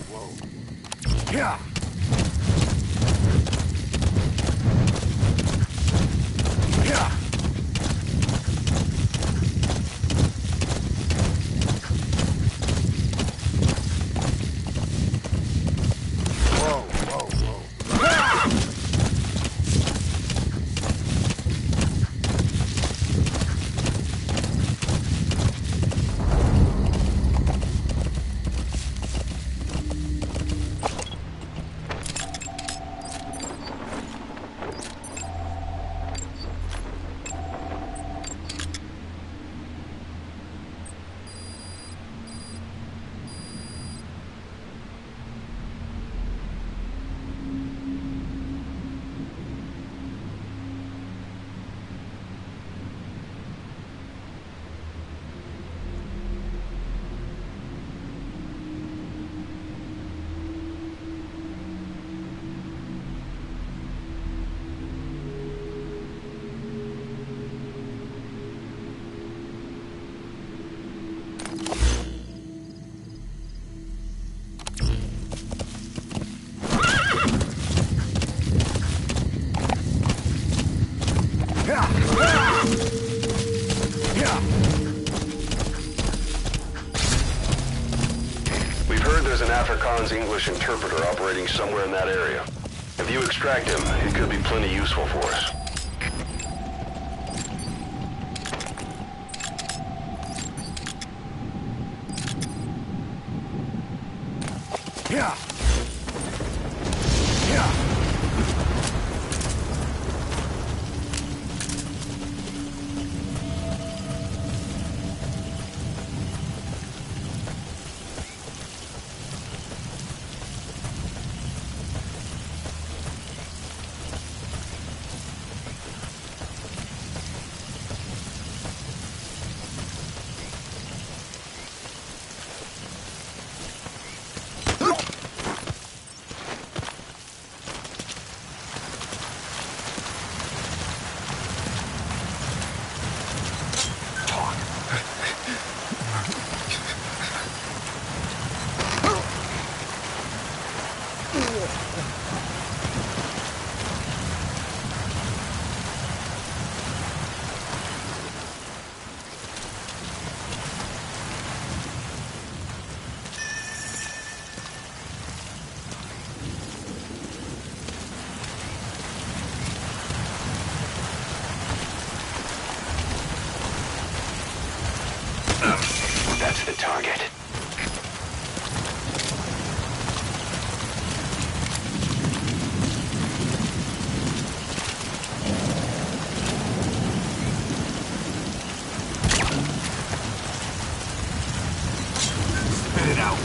Whoa. Yeah. interpreter operating somewhere in that area. If you extract him, he could be plenty useful for us. Yeah. Yeah. That's the target. Spit it out.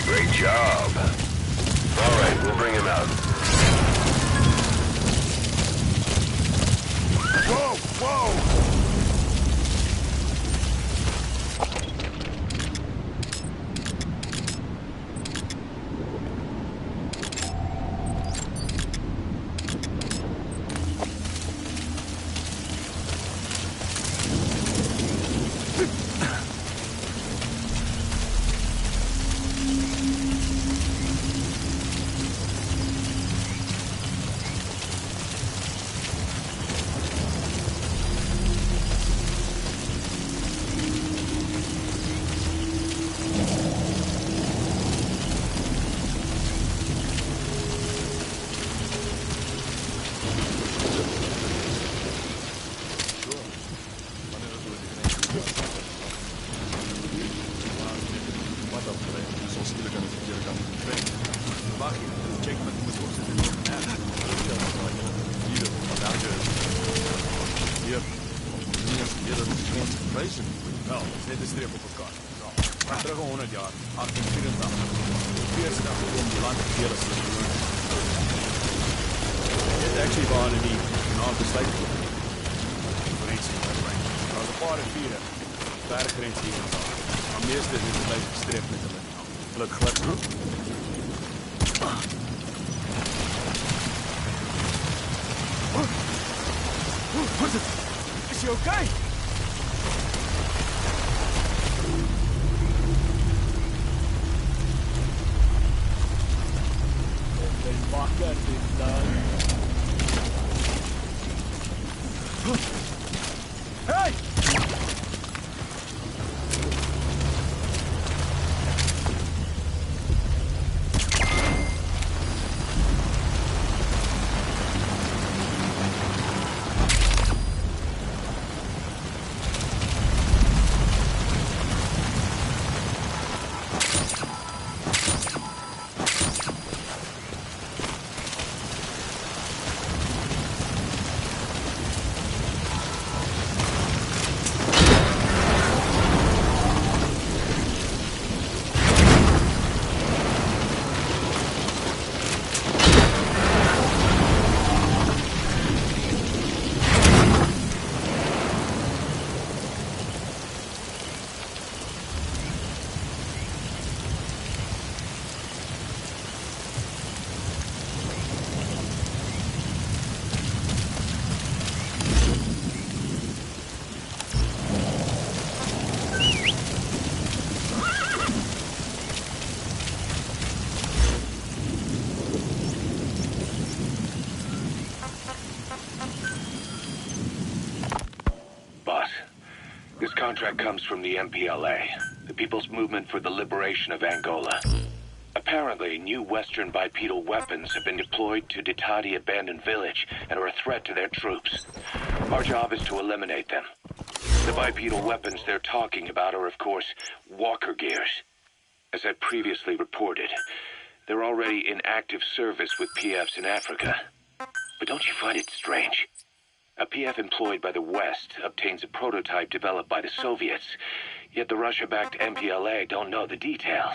Great job. All right, we'll bring him out. Whoa! Whoa! Is he okay? Hey! contract comes from the MPLA, the People's Movement for the Liberation of Angola. Apparently, new Western bipedal weapons have been deployed to Ditadi Abandoned Village and are a threat to their troops. Our job is to eliminate them. The bipedal weapons they're talking about are, of course, walker gears. As I previously reported, they're already in active service with PFs in Africa. But don't you find it strange? A PF employed by the West obtains a prototype developed by the Soviets, yet the Russia-backed MPLA don't know the details.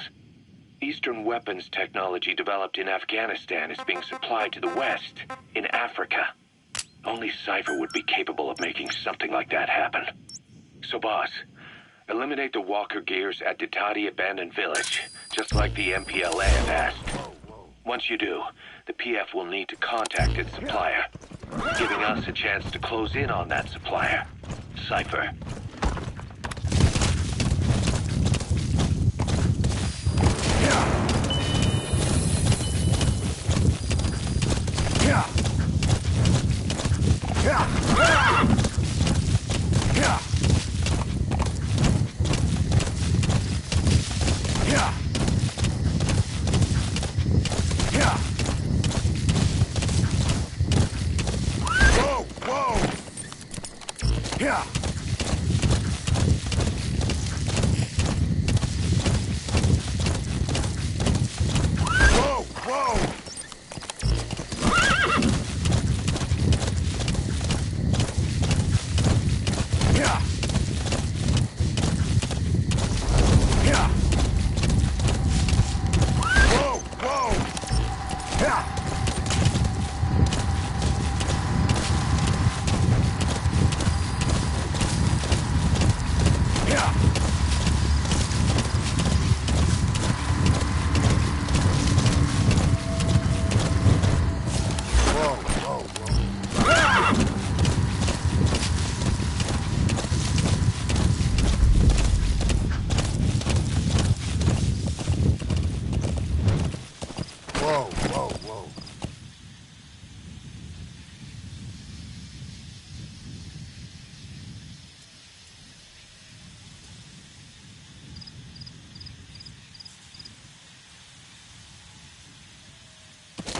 Eastern weapons technology developed in Afghanistan is being supplied to the West in Africa. Only Cypher would be capable of making something like that happen. So, boss, eliminate the walker gears at Ditadi Abandoned Village, just like the MPLA have asked. Once you do, the PF will need to contact its supplier, giving us a chance to close in on that supplier, Cypher.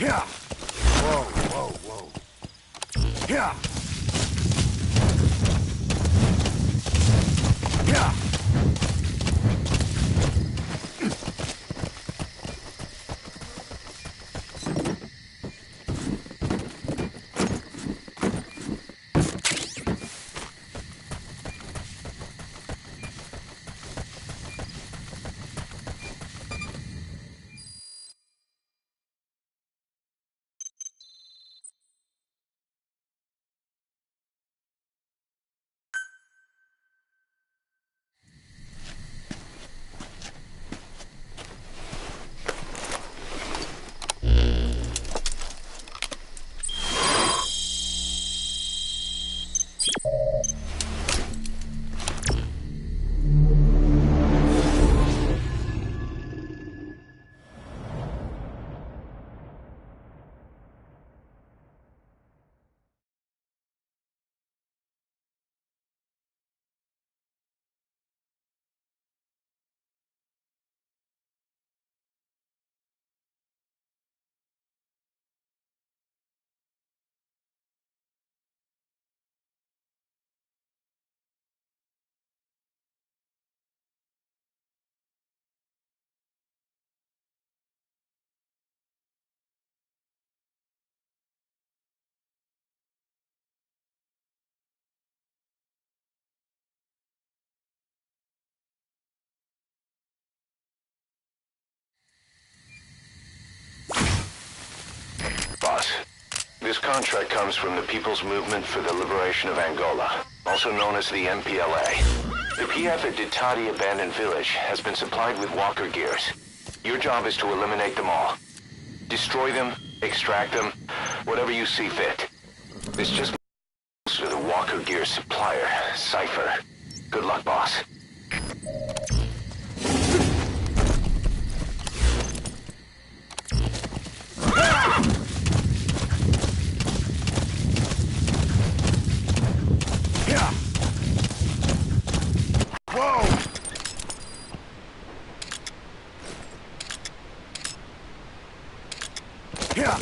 Yeah. Whoa, whoa, whoa. Yeah. Yeah. Boss, this contract comes from the People's Movement for the Liberation of Angola, also known as the MPLA. The PF at Ditadi Abandoned Village has been supplied with walker gears. Your job is to eliminate them all. Destroy them, extract them, whatever you see fit. This just to the walker gear supplier, Cypher. Good luck, boss. Yeah.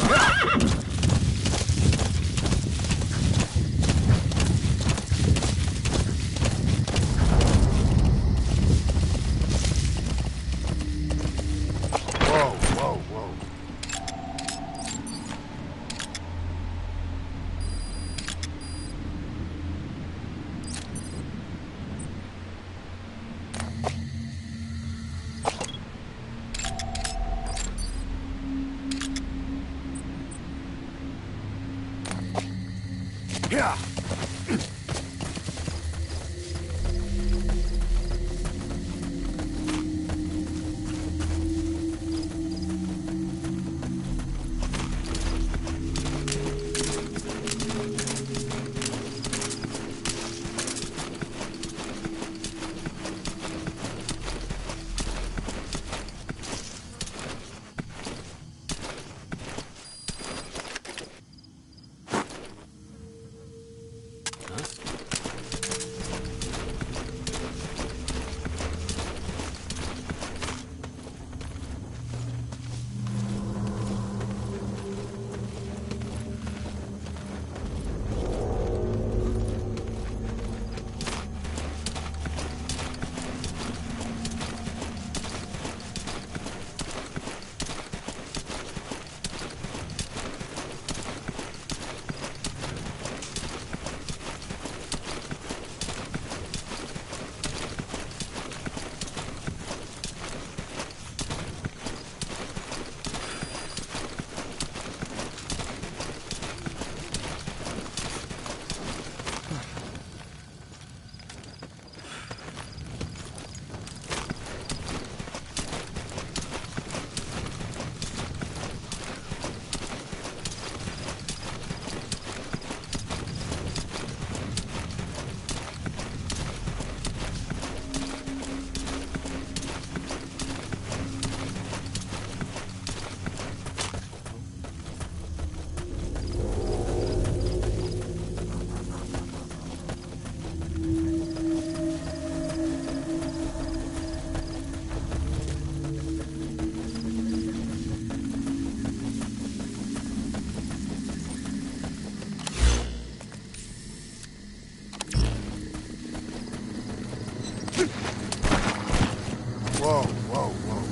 Whoa, whoa, whoa.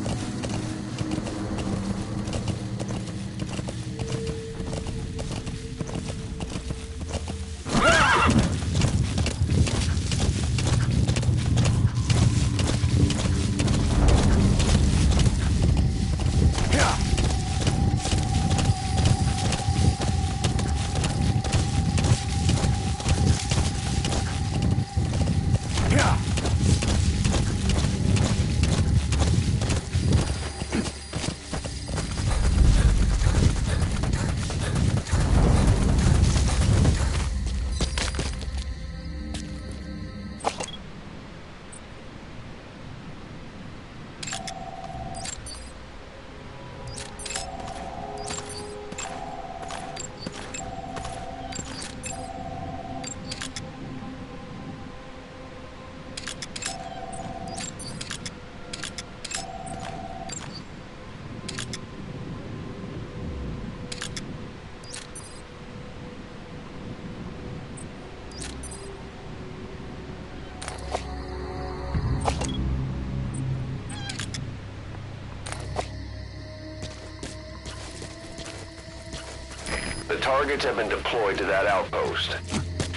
The targets have been deployed to that outpost.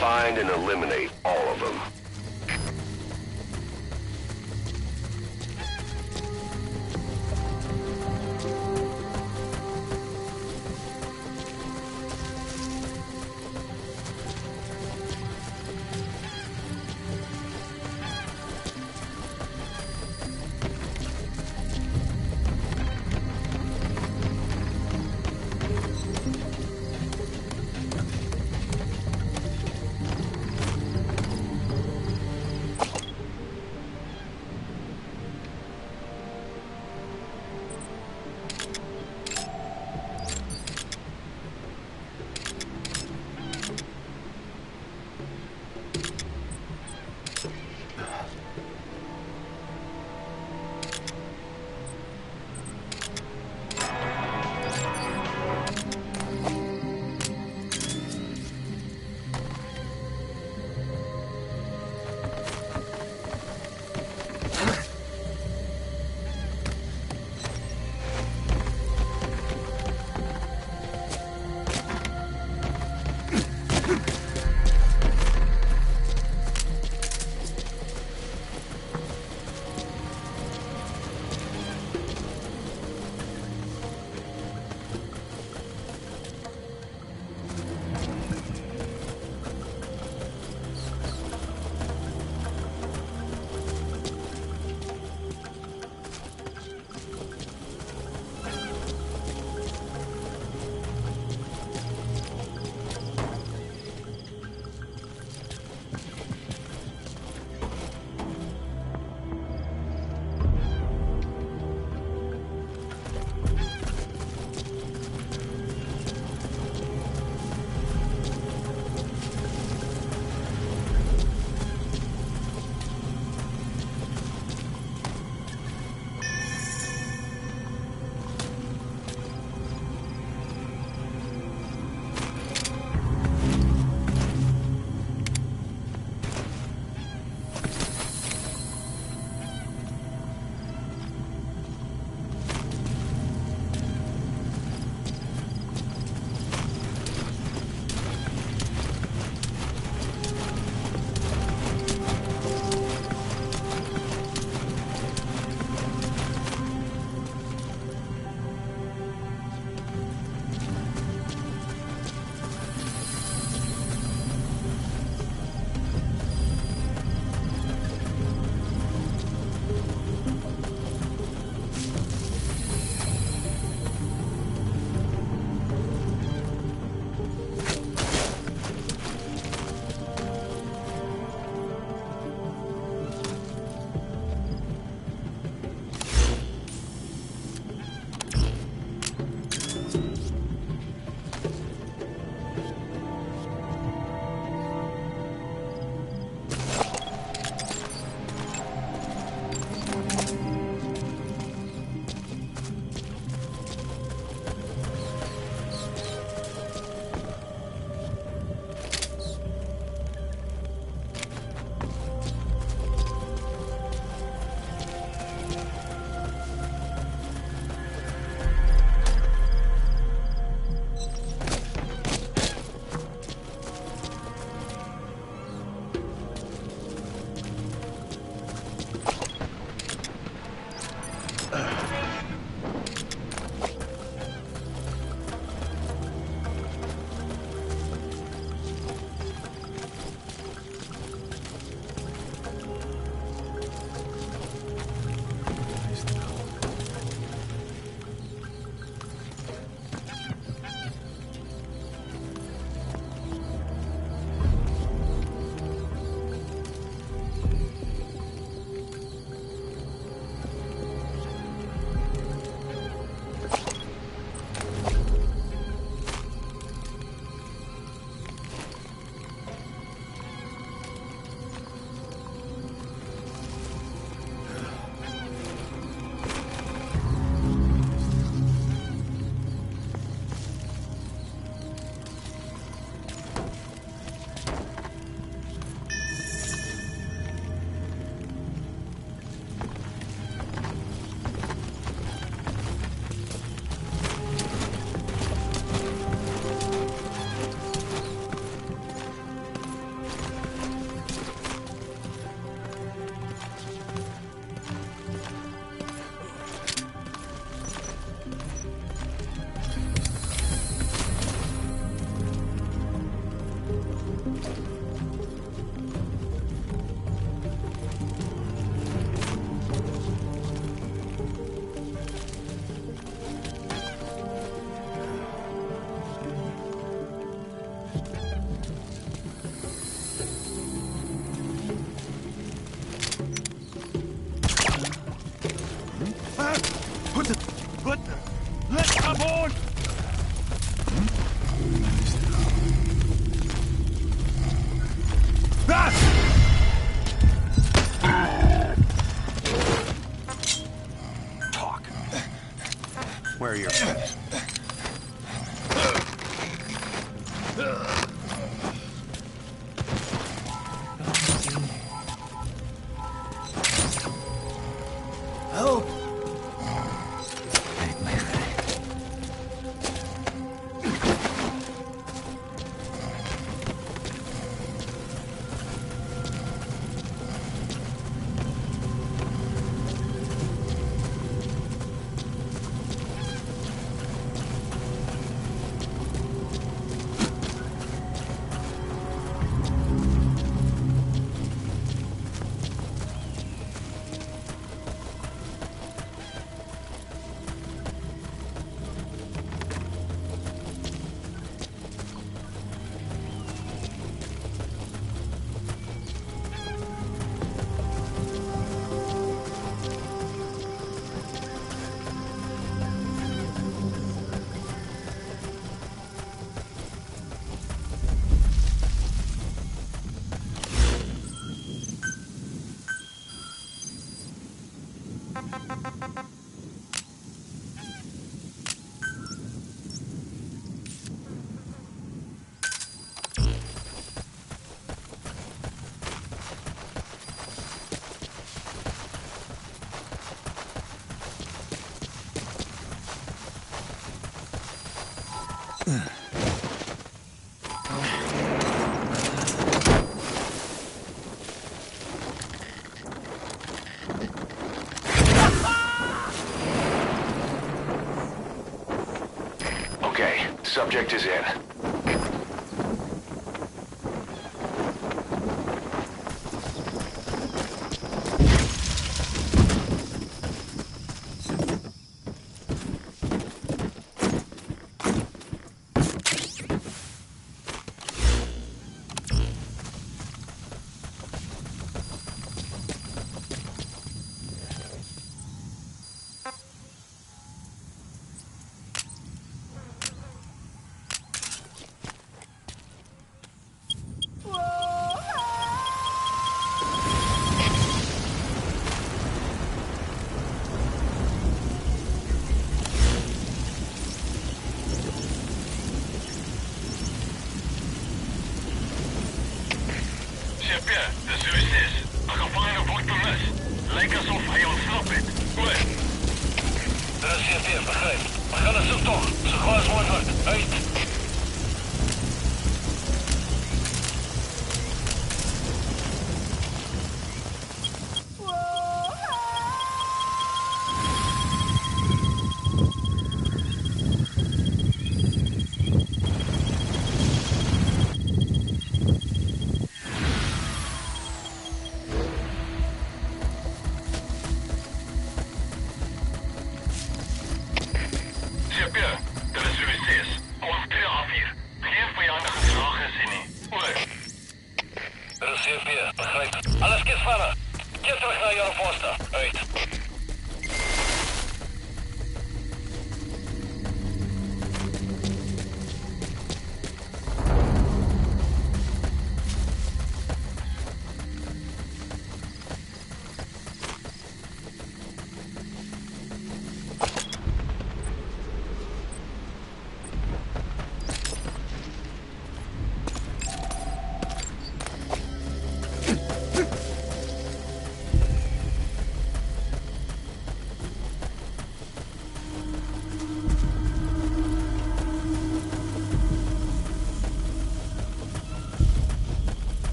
Find and eliminate all of them. Gabon! Talk. Where are your friends? Help! Okay, subject is in.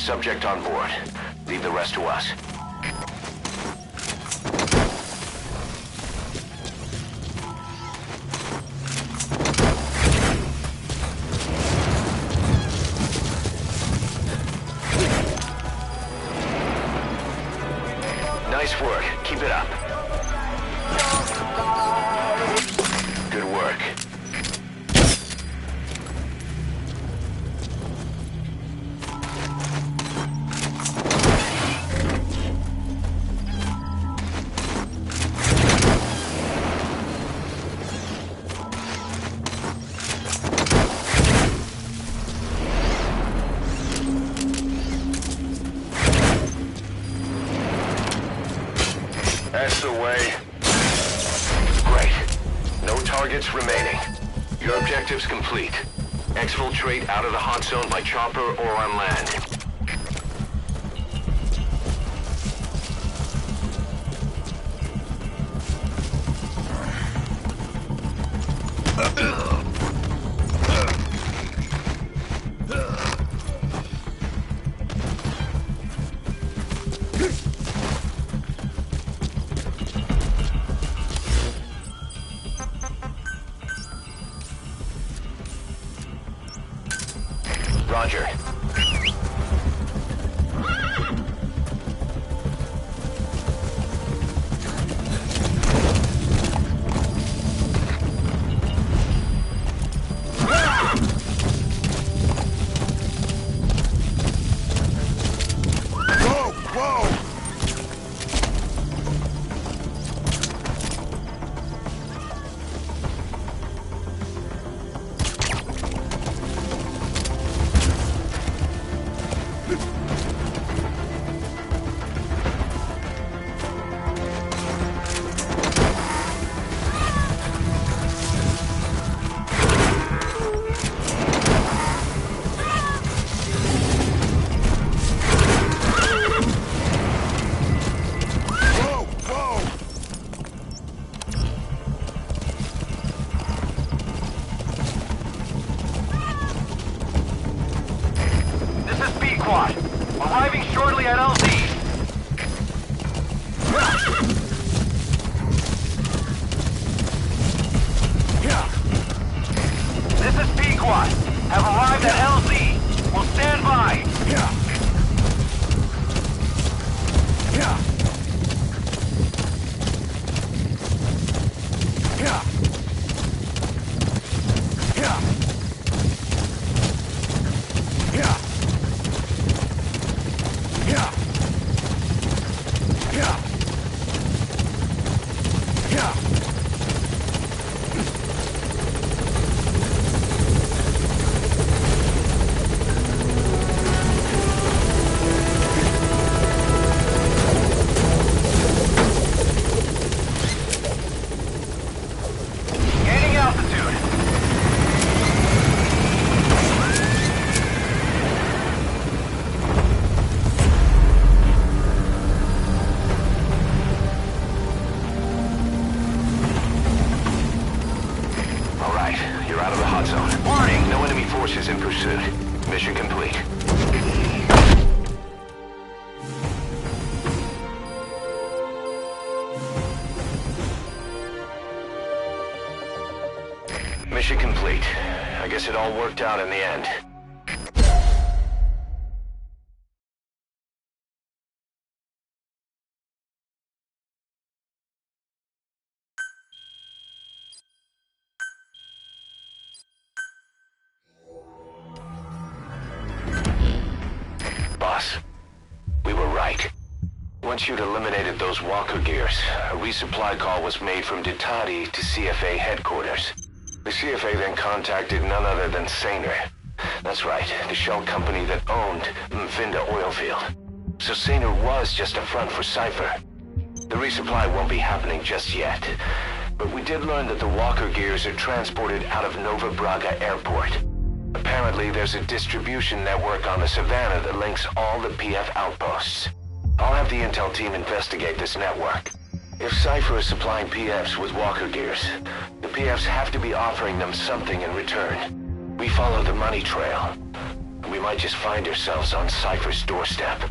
Subject on board. Leave the rest to us. Nice work. Keep it up. Good work. That's the way. Great. No targets remaining. Your objective's complete. Exfiltrate out of the hot zone by chopper or on land. Roger. Arriving shortly at LZ. This is Pequod. Have arrived at LZ. Will stand by. Warning! No enemy forces in pursuit. Mission complete. Mission complete. I guess it all worked out in the end. Boss, we were right. Once you'd eliminated those walker gears, a resupply call was made from Ditati to CFA headquarters. The CFA then contacted none other than Saner. That's right, the shell company that owned Mfinda Oilfield. So Saner was just a front for Cypher. The resupply won't be happening just yet. But we did learn that the walker gears are transported out of Nova Braga Airport. Apparently, there's a distribution network on the Savannah that links all the PF outposts. I'll have the intel team investigate this network. If Cypher is supplying PFs with walker gears, the PFs have to be offering them something in return. We follow the money trail. We might just find ourselves on Cypher's doorstep.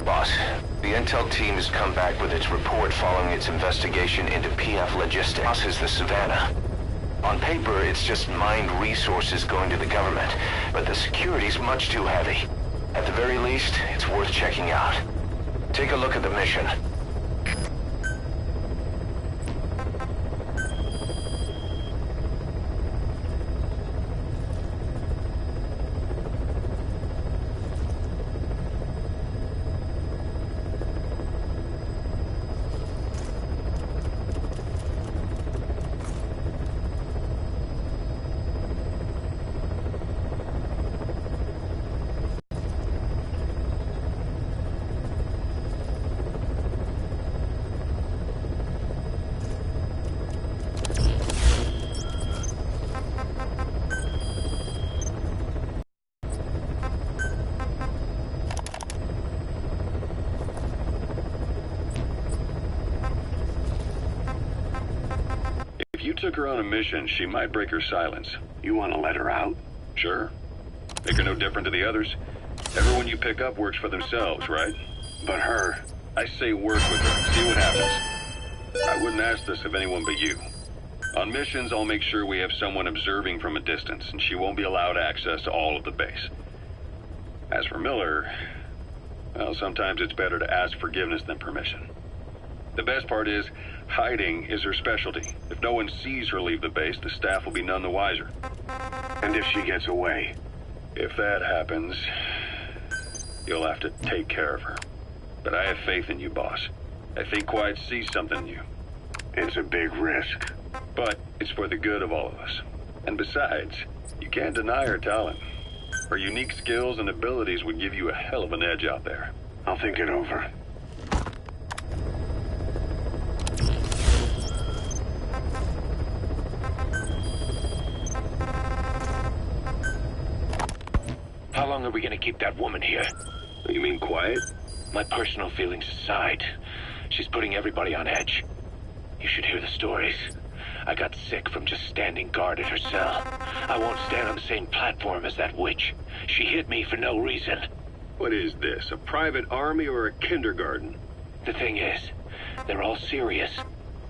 Boss, the intel team has come back with its report following its investigation into PF Logistics. Boss is the Savannah. On paper, it's just mined resources going to the government, but the security's much too heavy. At the very least, it's worth checking out. Take a look at the mission. Took her on a mission, she might break her silence. You want to let her out? Sure. Make her no different to the others. Everyone you pick up works for themselves, right? But her... I say work with her, see what happens. I wouldn't ask this of anyone but you. On missions, I'll make sure we have someone observing from a distance, and she won't be allowed access to all of the base. As for Miller, well, sometimes it's better to ask forgiveness than permission. The best part is, hiding is her specialty. If no one sees her leave the base, the staff will be none the wiser. And if she gets away? If that happens, you'll have to take care of her. But I have faith in you, boss. I think Quiet sees something in you. It's a big risk. But it's for the good of all of us. And besides, you can't deny her talent. Her unique skills and abilities would give you a hell of an edge out there. I'll think it over. How long are we gonna keep that woman here? You mean Quiet? My personal feelings aside, she's putting everybody on edge. You should hear the stories. I got sick from just standing guard at her cell. I won't stand on the same platform as that witch. She hit me for no reason. What is this, a private army or a kindergarten? The thing is, they're all serious.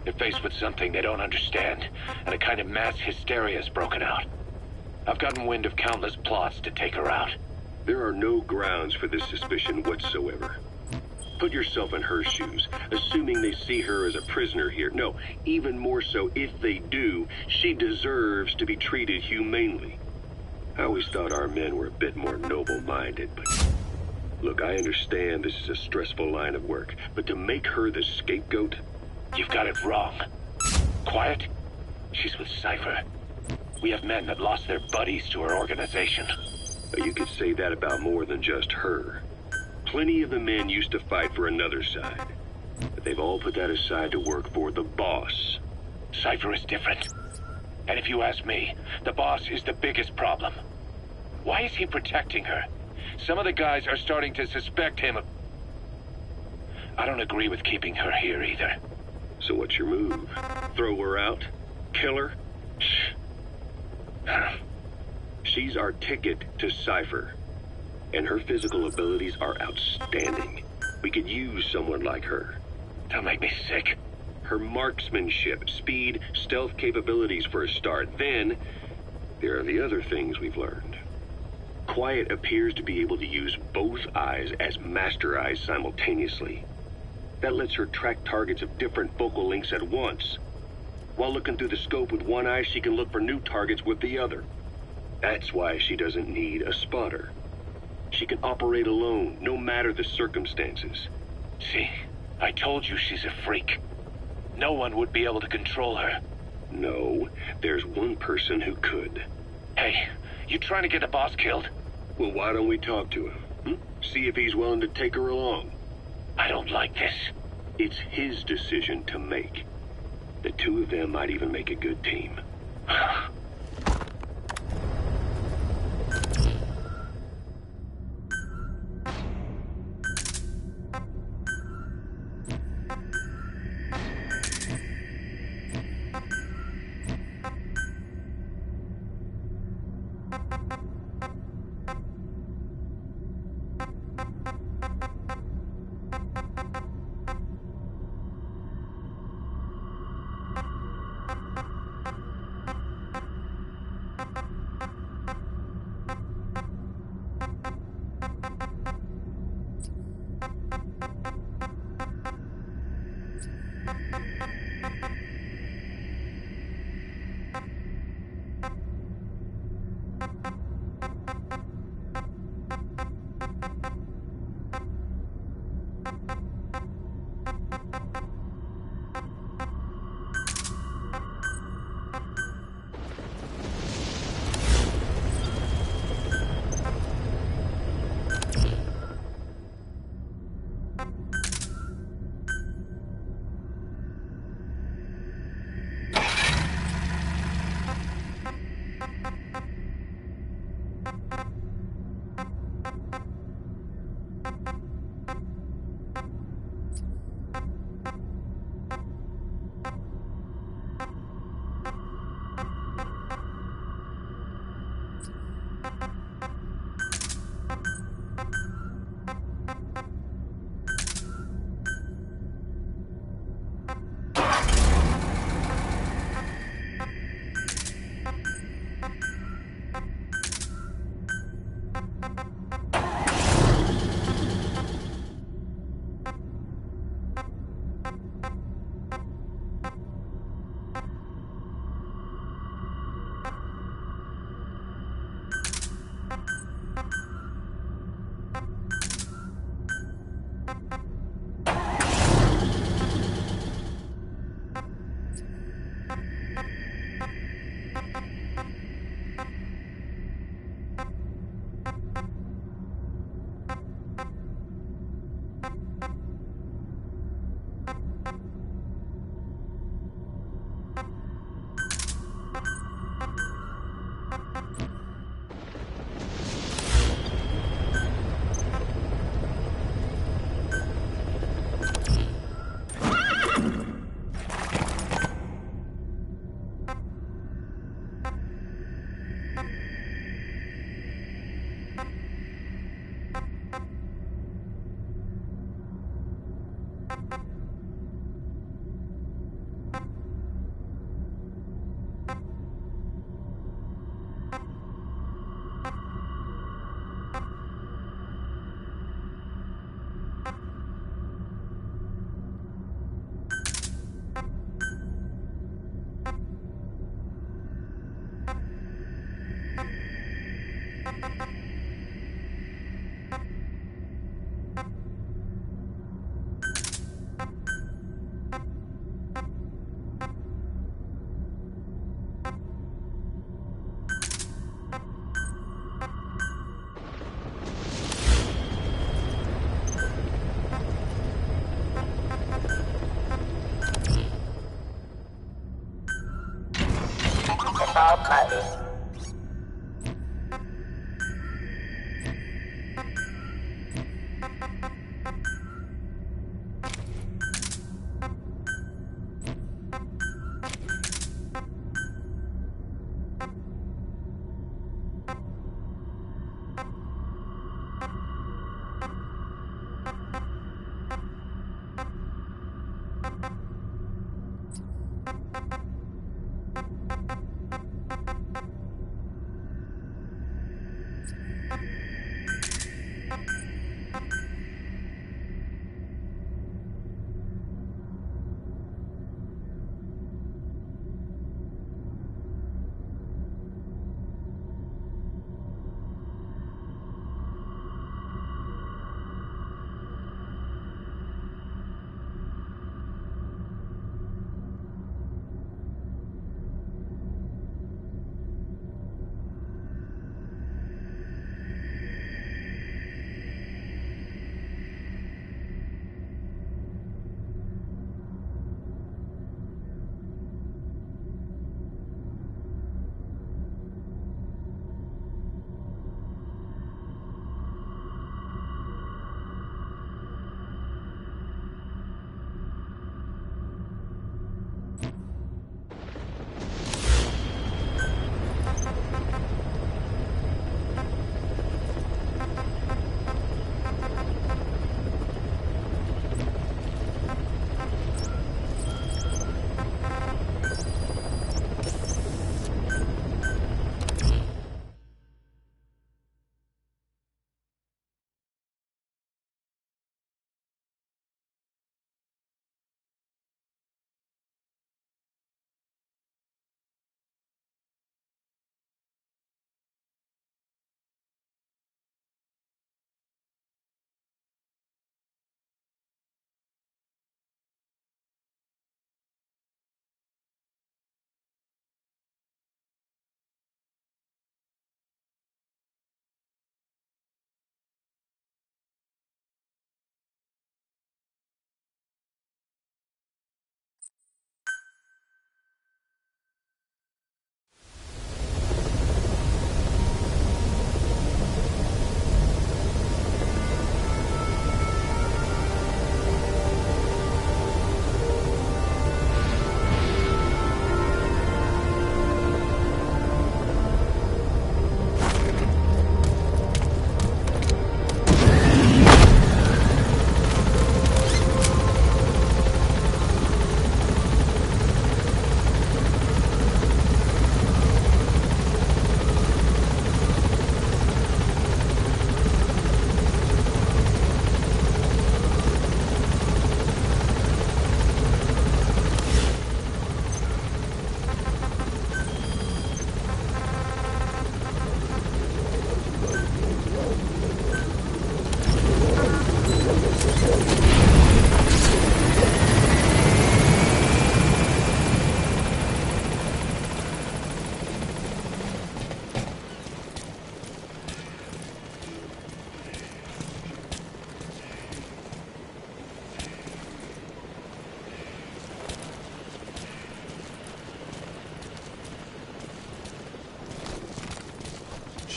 They're faced with something they don't understand, and a kind of mass hysteria's broken out. I've gotten wind of countless plots to take her out. There are no grounds for this suspicion whatsoever. Put yourself in her shoes, assuming they see her as a prisoner here. No, even more so, if they do, she deserves to be treated humanely. I always thought our men were a bit more noble-minded, but... Look, I understand this is a stressful line of work, but to make her the scapegoat... You've got it wrong. Quiet? She's with Cypher. We have men that lost their buddies to her organization. You could say that about more than just her. Plenty of the men used to fight for another side. But they've all put that aside to work for the boss. Cypher is different. And if you ask me, the boss is the biggest problem. Why is he protecting her? Some of the guys are starting to suspect him of... I don't agree with keeping her here either. So what's your move? Throw her out? Kill her? She's our ticket to Cypher. And her physical abilities are outstanding. We could use someone like her. Don't make me sick. Her marksmanship, speed, stealth capabilities for a start. Then, there are the other things we've learned. Quiet appears to be able to use both eyes as master eyes simultaneously. That lets her track targets of different focal lengths at once. While looking through the scope with one eye, she can look for new targets with the other. That's why she doesn't need a spotter. She can operate alone, no matter the circumstances. See, I told you she's a freak. No one would be able to control her. No, there's one person who could. Hey, you trying to get the boss killed? Well, why don't we talk to him? See if he's willing to take her along. I don't like this. It's his decision to make. The two of them might even make a good team.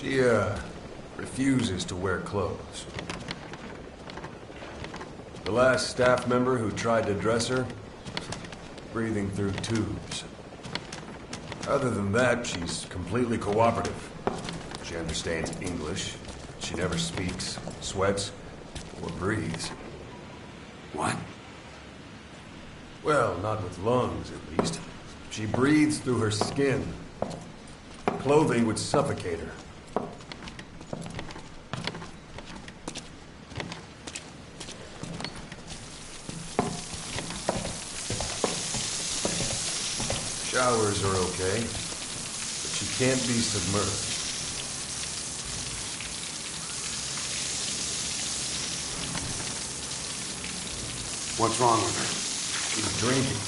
She, refuses to wear clothes. The last staff member who tried to dress her, breathing through tubes. Other than that, she's completely cooperative. She understands English. She never speaks, sweats, or breathes. What? Well, not with lungs, at least. She breathes through her skin. Clothing would suffocate her. Showers are okay, but she can't be submerged. What's wrong with her? She's drinking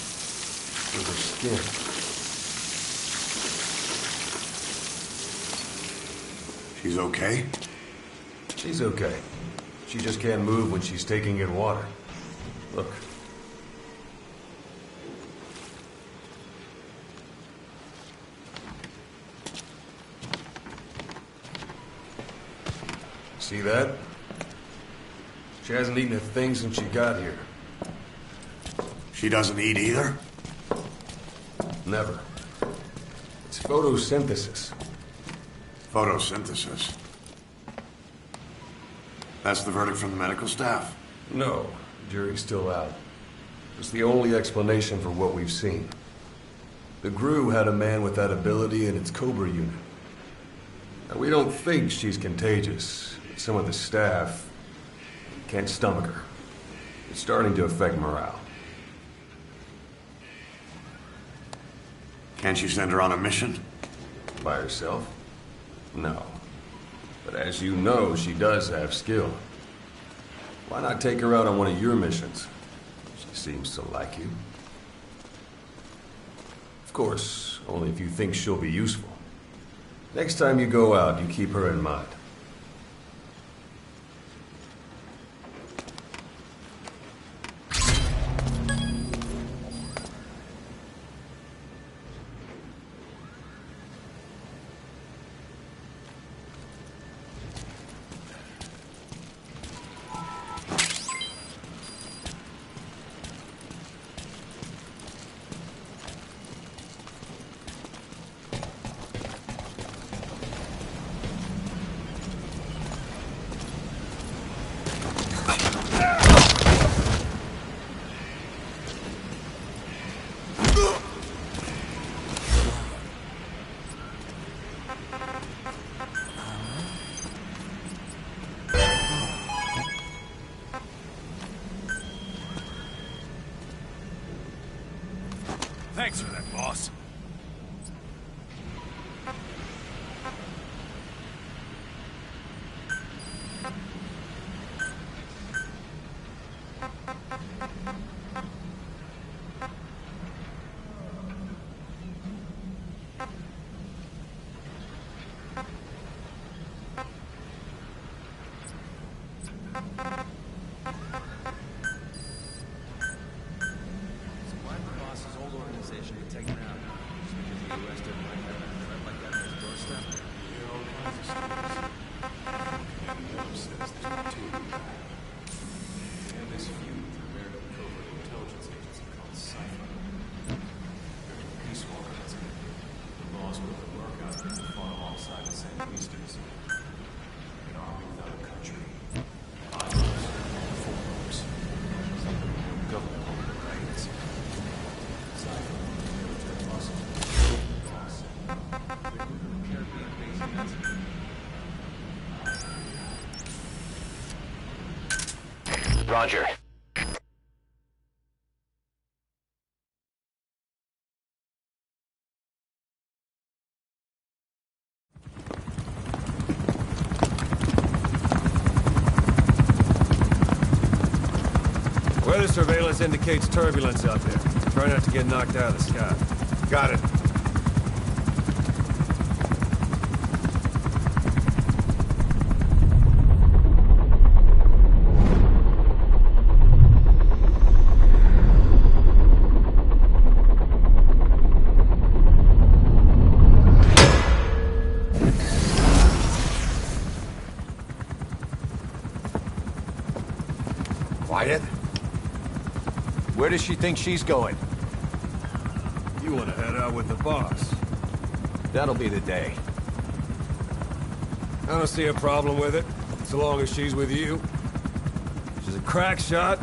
through her skin. She's okay? She's okay. She just can't move when she's taking in water. Look. See that? She hasn't eaten a thing since she got here. She doesn't eat either? Never. It's photosynthesis. Photosynthesis. That's the verdict from the medical staff? No, jury's still out. It's the only explanation for what we've seen. The GRU had a man with that ability in its Cobra unit. Now, we don't think she's contagious. Some of the staff can't stomach her. It's starting to affect morale. Can't you send her on a mission? By herself? No. But as you know, she does have skill. Why not take her out on one of your missions? She seems to like you. Of course, only if you think she'll be useful. Next time you go out, you keep her in mind. Thanks for that, boss. Roger. Weather surveillance indicates turbulence out there. Try not to get knocked out of the sky. Got it. it? Where does she think she's going? You want to head out with the boss? That'll be the day. I don't see a problem with it, so long as she's with you. She's a crack shot,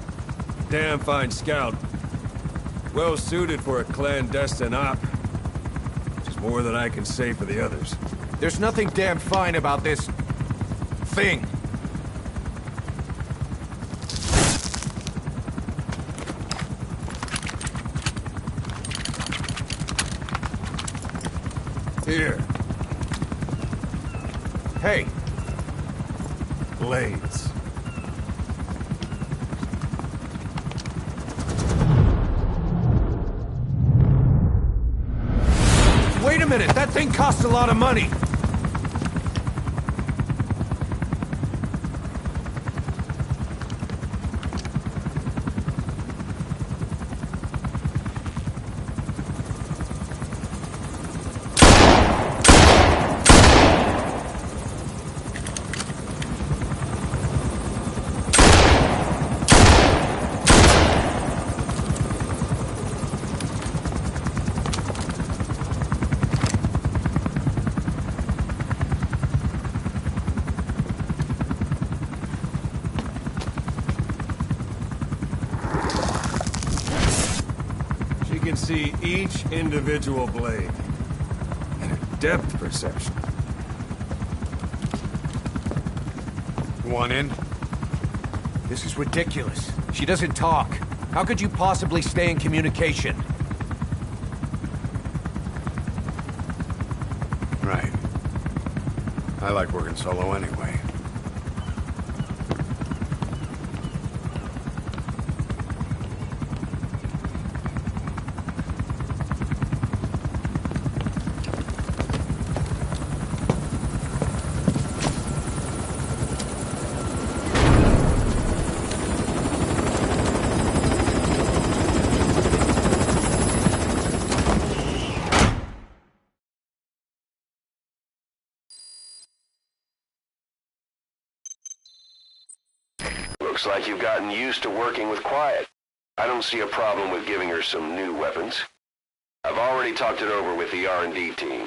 damn fine scout. Well suited for a clandestine op. Which is more than I can say for the others. There's nothing damn fine about this... thing. Here. Hey. Blades. Wait a minute, that thing costs a lot of money. Can see each individual blade and her depth perception. Want in? This is ridiculous. She doesn't talk. How could you possibly stay in communication? Right. I like working solo anyway. Looks like you've gotten used to working with Quiet. I don't see a problem with giving her some new weapons. I've already talked it over with the R&D team.